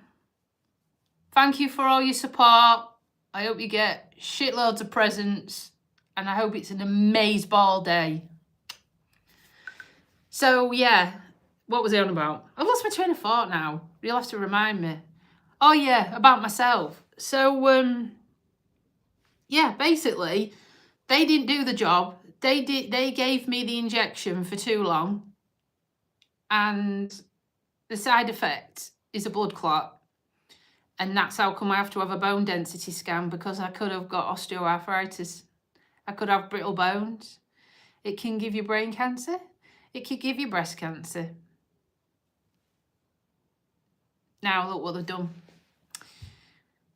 Thank you for all your support. I hope you get shitloads of presents. And I hope it's an amazeball day. So, yeah. What was I on about? I've lost my train of thought now. You'll have to remind me. Oh, yeah, about myself. So, yeah, basically, they didn't do the job. They gave me the injection for too long. And the side effect is a blood clot. And that's how come I have to have a bone density scan, because I could have got osteoarthritis. I could have brittle bones. It can give you brain cancer. It could give you breast cancer. Now look what they've done.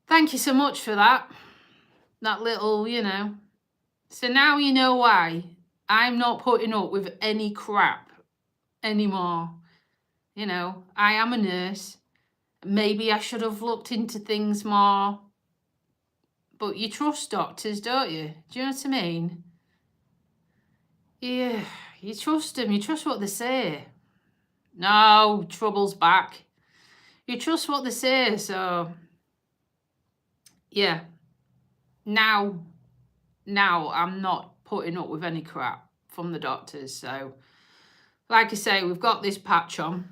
Thank you so much for that. That little, you know. So now you know why I'm not putting up with any crap anymore. You know, I am a nurse. Maybe I should have looked into things more. But you trust doctors, don't you? Do you know what I mean? Yeah, you trust them. You trust what they say. No, trouble's back. You trust what they say, so... Yeah. Now I'm not putting up with any crap from the doctors. So, like I say, we've got this patch on.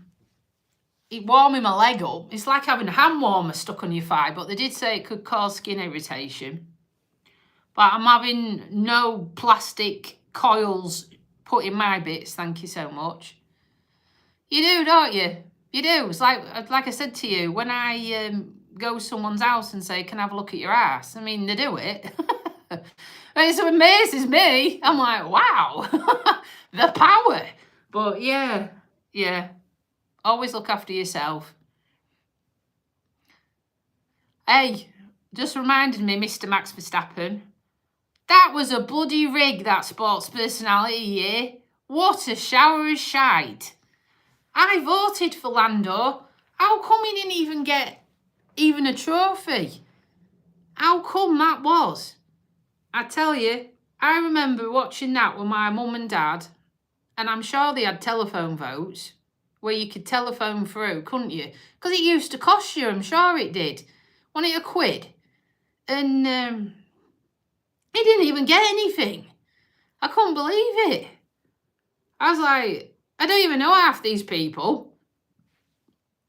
It warming my leg up. It's like having a hand warmer stuck on your thigh, but they did say it could cause skin irritation. But I'm having no plastic coils put in my bits, thank you so much. You do, don't you? You do. It's like I said to you, when I go to someone's house and say, can I have a look at your ass? I mean, they do it. It amazes me. I'm like, wow, the power. But yeah. Always look after yourself. Hey, just reminded me, Mr. Max Verstappen, that was a bloody rig, that sports personality year. What a shower of shite. I voted for Lando. How come he didn't even get even a trophy? How come that was? I tell you, I remember watching that with my mum and dad, and I'm sure they had telephone votes where you could telephone through, couldn't you? Because it used to cost you, I'm sure it did. Wasn't it £1? And he didn't even get anything. I couldn't believe it. I was like, I don't even know half these people.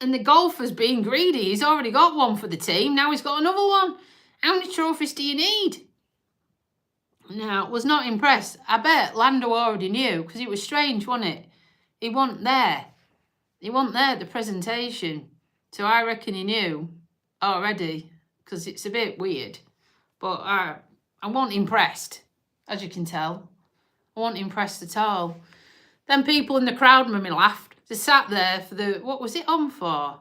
And the golfer's being greedy. He's already got one for the team. Now he's got another one. How many trophies do you need? No, I was not impressed. I bet Lando already knew, because it was strange, wasn't it? He wasn't there. He wasn't there at the presentation. So I reckon he knew already, because it's a bit weird. But I wasn't impressed, as you can tell. I wasn't impressed at all. Then people in the crowd made me laugh. They sat there for the, what was it on for?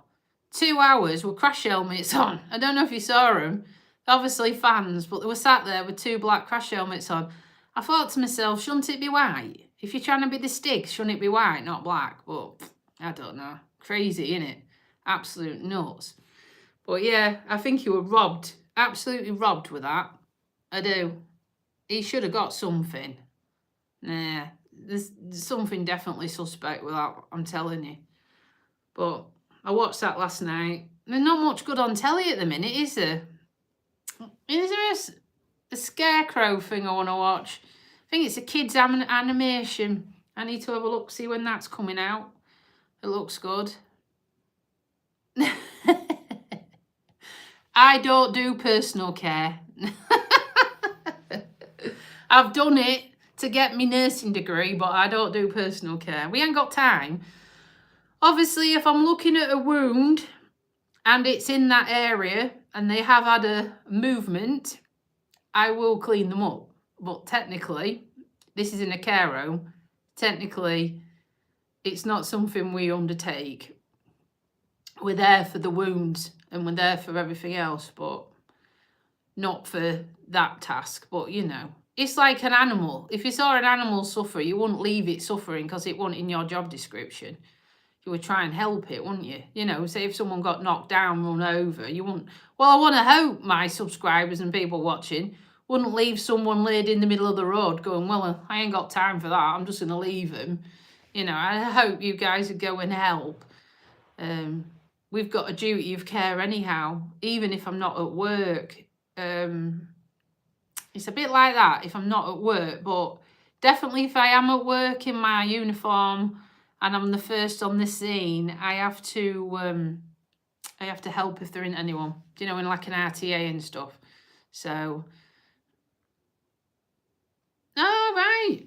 2 hours with crash helmets on. I don't know if you saw them. Obviously fans, but they were sat there with 2 black crash helmets on. I thought to myself, shouldn't it be white? If you're trying to be the stick, shouldn't it be white, not black? But I don't know. Crazy, innit? Absolute nuts. But yeah, I think you were robbed. Absolutely robbed with that. I do. He should have got something. Nah. There's something definitely suspect with that, I'm telling you. But I watched that last night. There's not much good on telly at the minute, is there? Is there a scarecrow thing I want to watch? I think it's a kids' animation. I need to have a look, see when that's coming out. It looks good. I don't do personal care. I've done it to get my nursing degree, but I don't do personal care. We ain't got time. Obviously, if I'm looking at a wound and it's in that area and they have had a movement, I will clean them up. But technically, this is in a care home. Technically, it's not something we undertake. We're there for the wounds and we're there for everything else, but not for that task. But, you know, it's like an animal. If you saw an animal suffer, you wouldn't leave it suffering because it wasn't in your job description. You would try and help it, wouldn't you? You know, say if someone got knocked down, run over, you wouldn't. Well, I want to hope my subscribers and people watching wouldn't leave someone laid in the middle of the road going, well, I ain't got time for that. I'm just going to leave them. You know, I hope you guys would go and help. We've got a duty of care anyhow, even if I'm not at work. It's a bit like that if I'm not at work, but definitely if I am at work in my uniform and I'm the first on the scene, I have to help if there isn't anyone, you know, in like an RTA and stuff. So, all right.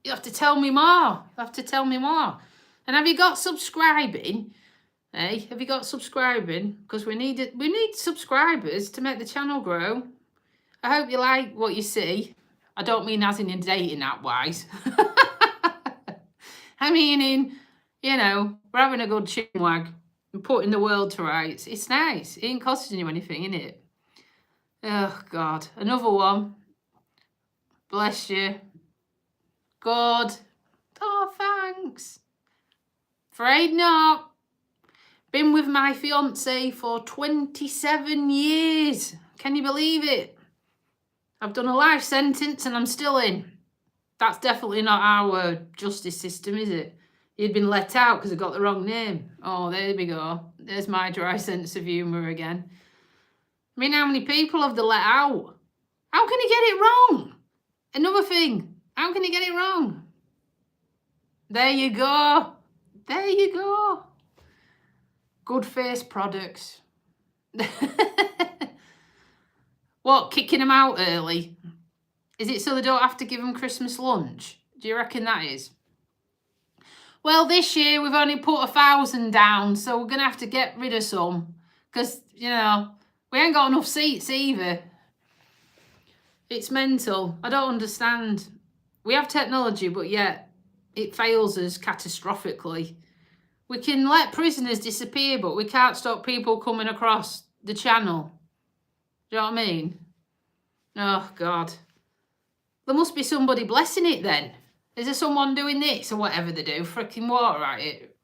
You have to tell me more. You have to tell me more. And have you got subscribing? Hey, have you got subscribing? Because we need subscribers to make the channel grow. I hope you like what you see. I don't mean as in dating app wise. I mean in, you know, we're having a good chinwag and putting the world to rights. It's nice. It ain't costing you anything, innit? Oh, God. Another one. Bless you. God. Oh, thanks. Afraid not. Been with my fiance for 27 years. Can you believe it? I've done a life sentence and I'm still in. That's definitely not our justice system, is it? He'd been let out because he got the wrong name. Oh, there we go. There's my dry sense of humour again. I mean, how many people have they let out? How can he get it wrong? Another thing. How can he get it wrong? There you go. There you go. Good face products. What, kicking them out early? Is it so they don't have to give them Christmas lunch? Do you reckon that is? Well, this year we've only put 1,000 down, so we're going to have to get rid of some. Because, you know, we ain't got enough seats either. It's mental. I don't understand. We have technology, but yet it fails us catastrophically. We can let prisoners disappear, but we can't stop people coming across the channel. Do you know what I mean? Oh, God. There must be somebody blessing it then. Is there someone doing this or whatever they do? Freaking water at it.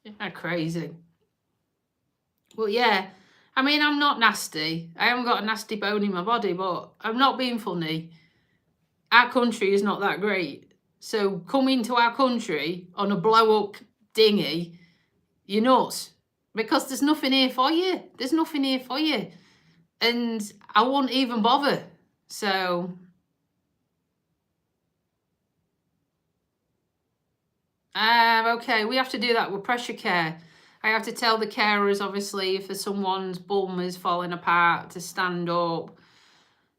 Yeah, crazy. Well, yeah. I mean, I'm not nasty. I haven't got a nasty bone in my body, but I'm not being funny. Our country is not that great. So come into our country on a blow-up dinghy, you're nuts. Because there's nothing here for you. There's nothing here for you. And I won't even bother. So... okay, we have to do that with pressure care. I have to tell the carers, obviously, if someone's bum is falling apart, to stand up,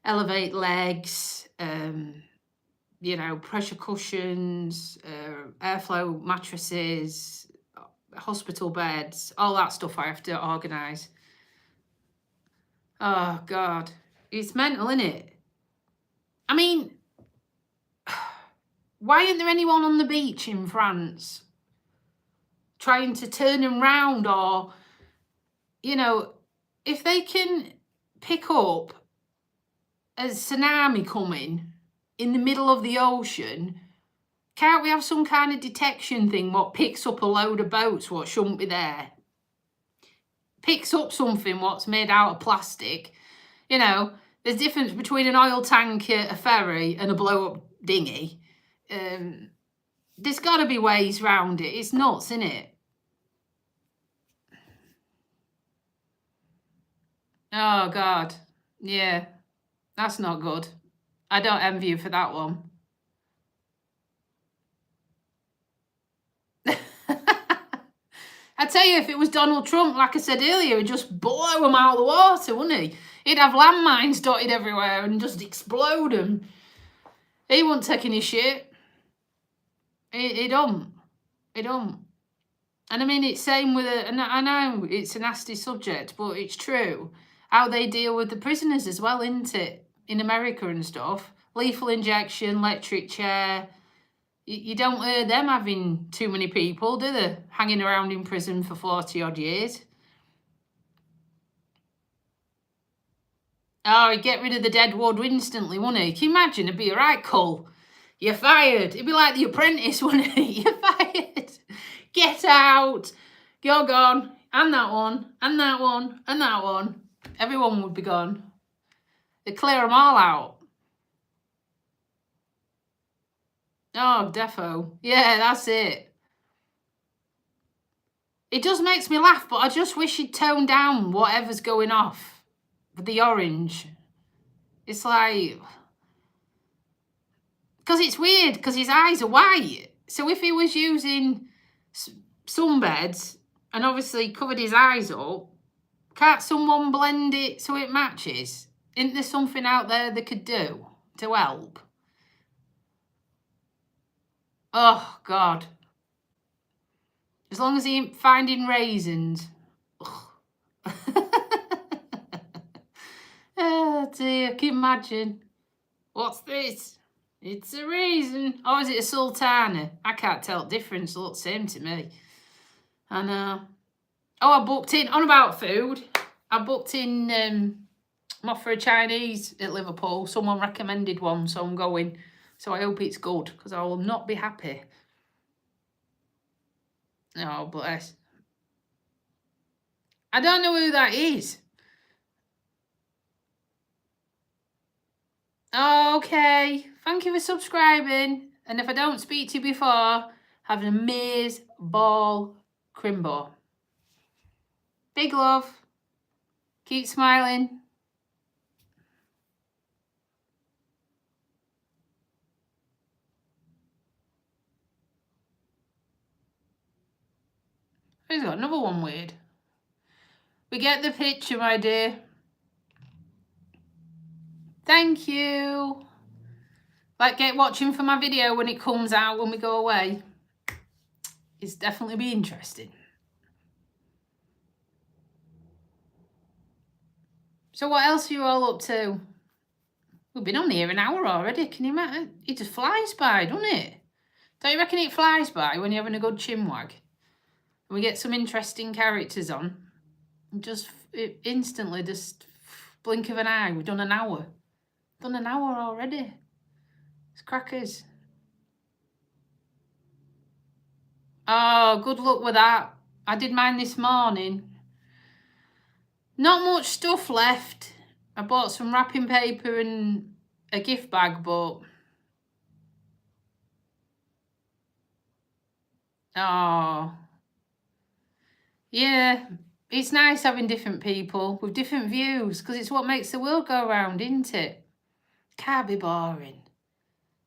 elevate legs, you know, pressure cushions, airflow mattresses, hospital beds, all that stuff I have to organise. Oh, God. It's mental, isn't it? I mean, why isn't there anyone on the beach in France trying to turn them round? Or, you know, if they can pick up a tsunami coming in the middle of the ocean, can't we have some kind of detection thing what picks up a load of boats what shouldn't be there? Picks up something what's made out of plastic. You know, there's a difference between an oil tanker, a ferry and a blow-up dinghy. There's got to be ways round it. It's nuts, isn't it? Oh, God. Yeah, that's not good. I don't envy you for that one. I tell you, if it was Donald Trump, like I said earlier, he'd just blow them out of the water, wouldn't he? He'd have landmines dotted everywhere and just explode them. He wouldn't take any shit. He don't. He don't. And I mean, it's same with and I know it's a nasty subject, but it's true. How they deal with the prisoners as well, isn't it? In America and stuff. Lethal injection, electric chair. You don't hear them having too many people, do they? Hanging around in prison for 40 odd years. Oh, he'd get rid of the dead wood instantly, wouldn't he? Can you imagine? It'd be a right cull. You're fired. It'd be like The Apprentice, wouldn't it? You're fired. Get out. You're gone. And that one. And that one. And that one. Everyone would be gone. They'd clear them all out. Oh, defo. Yeah, that's it. It just makes me laugh, but I just wish he'd tone down whatever's going off with the orange. It's like... Because it's weird, because his eyes are white. So if he was using sunbeds and obviously covered his eyes up, can't someone blend it so it matches? Isn't there something out there they could do to help? Oh, God. As long as he ain't finding raisins. Oh, dear. Can you imagine? What's this? It's a raisin. Or is it a sultana? I can't tell the difference. It looks the same to me. I know. Oh, I booked in, on about food, I booked in, I'm off for a Chinese at Liverpool. Someone recommended one, so I'm going. So I hope it's good, because I will not be happy. Oh, bless. I don't know who that is. Okay. Thank you for subscribing. And if I don't speak to you before, have an amazing ball crimbo. Big love. Keep smiling. He's got another one weird. We get the picture, my dear. Thank you. Like, get watching for my video when it comes out when we go away. It's definitely be interesting. So what else are you all up to? We've been on here an hour already. Can you imagine? It just flies by, doesn't it? Don't you reckon it flies by when you're having a good chinwag? And we get some interesting characters on. Just instantly, just blink of an eye. We've done an hour. Done an hour already. It's crackers. Oh, good luck with that. I did mine this morning. Not much stuff left. I bought some wrapping paper and a gift bag, but... Oh. Yeah, it's nice having different people with different views, because it's what makes the world go round, isn't it? Can't be boring.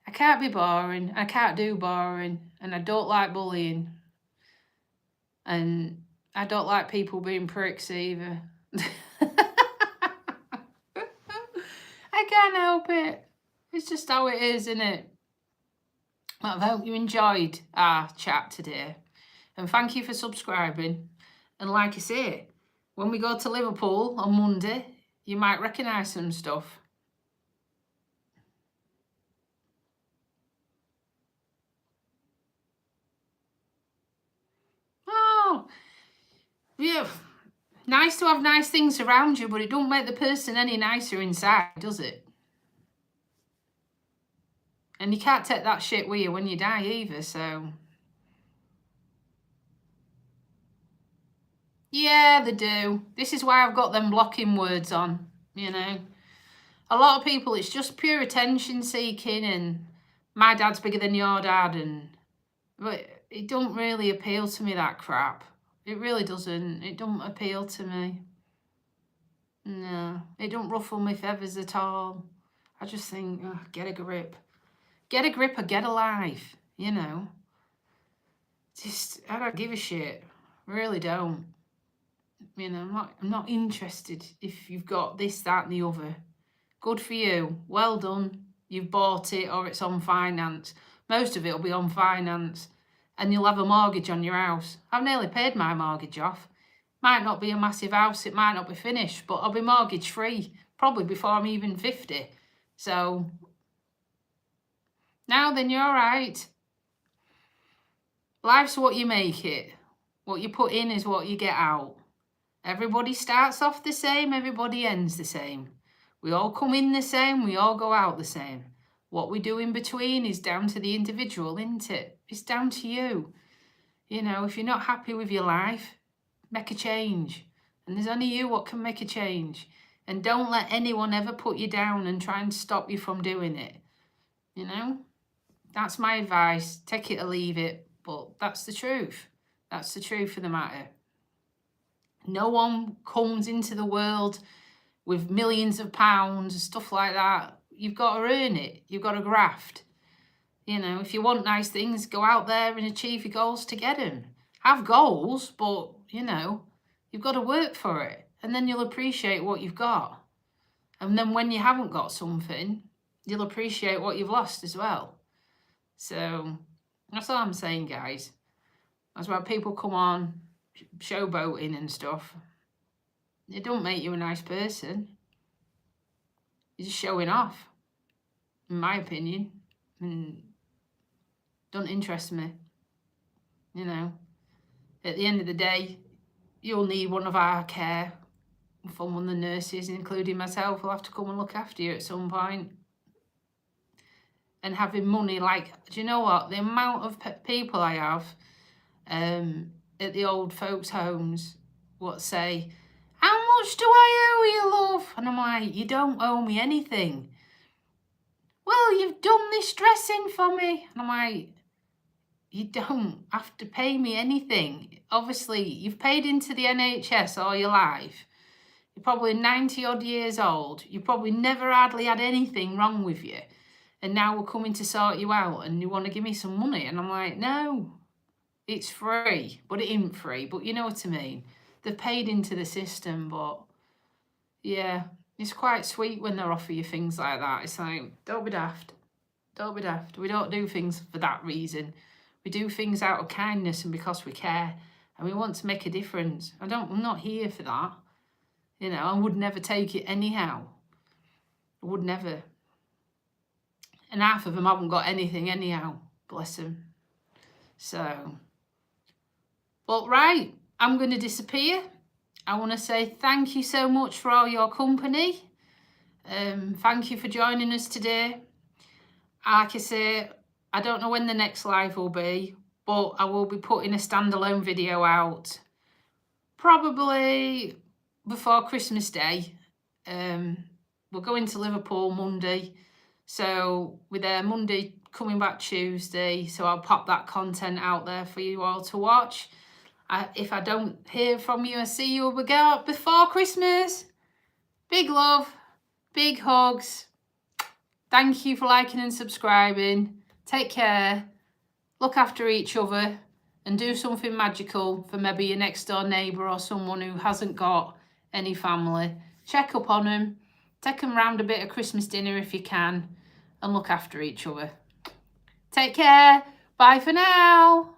I can't be boring. I can't do boring. And I don't like bullying. And I don't like people being pricks either. I can't help it. It's just how it is, isn't it? Well, I hope you enjoyed our chat today. And thank you for subscribing. And like I say, when we go to Liverpool on Monday, you might recognise some stuff. Oh, yeah. Nice to have nice things around you, but it don't make the person any nicer inside, does it? And you can't take that shit with you when you die either, so... Yeah, they do. This is why I've got them blocking words on, you know. A lot of people, it's just pure attention seeking and my dad's bigger than your dad, but it don't really appeal to me, that crap. It really doesn't. It don't appeal to me. No, it don't ruffle my feathers at all. I just think, oh, get a grip. Get a grip or get a life, you know. Just, I don't give a shit. Really don't. You know, I'm not interested if you've got this, that and the other. Good for you. Well done. You've bought it or it's on finance. Most of it will be on finance. And you'll have a mortgage on your house. I've nearly paid my mortgage off. Might not be a massive house. It might not be finished. But I'll be mortgage free. Probably before I'm even 50. So, now then, you're all right. Life's what you make it. What you put in is what you get out. Everybody starts off the same. Everybody ends the same. We all come in the same. We all go out the same. What we do in between is down to the individual, isn't it? It's down to you. You know, if you're not happy with your life, make a change. And there's only you what can make a change. And don't let anyone ever put you down and try and stop you from doing it. You know? That's my advice. Take it or leave it. But that's the truth. That's the truth of the matter. No one comes into the world with millions of pounds and stuff like that. You've got to earn it. You've got to graft. You know, if you want nice things, go out there and achieve your goals to get them. Have goals, but, you know, you've got to work for it. And then you'll appreciate what you've got. And then when you haven't got something, you'll appreciate what you've lost as well. So, that's all I'm saying, guys. That's why people come on showboating and stuff. It don't make you a nice person. You're just showing off, in my opinion. And don't interest me. You know, at the end of the day, you'll need one of our care from one of the nurses, including myself, will have to come and look after you at some point. And having money, like, do you know what? The amount of people I have at the old folks' homes what say, how much do I owe you, love? And I'm like, you don't owe me anything. Well, you've done this dressing for me. And I'm like, you don't have to pay me anything. Obviously, you've paid into the NHS all your life. You're probably 90 odd years old. You probably never hardly had anything wrong with you. And now we're coming to sort you out and you want to give me some money. And I'm like, no, it's free. But it isn't free. But you know what I mean. They've paid into the system. But yeah, it's quite sweet when they offer you things like that. It's like, don't be daft. Don't be daft. We don't do things for that reason. We do things out of kindness and because we care. And we want to make a difference. I'm not here for that. You know, I would never take it anyhow. I would never. And half of them haven't got anything anyhow. Bless them. So, but right, I'm going to disappear. I want to say thank you so much for all your company. Thank you for joining us today. Like I say, I don't know when the next live will be, but I will be putting a standalone video out probably before Christmas Day. We're going to Liverpool Monday. So we're there Monday, coming back Tuesday. So I'll pop that content out there for you all to watch. If I don't hear from you, I see you before Christmas. Big love, big hugs. Thank you for liking and subscribing. Take care. Look after each other. And do something magical for maybe your next door neighbour or someone who hasn't got any family. Check up on them. Take them round a bit of Christmas dinner if you can. And look after each other. Take care. Bye for now.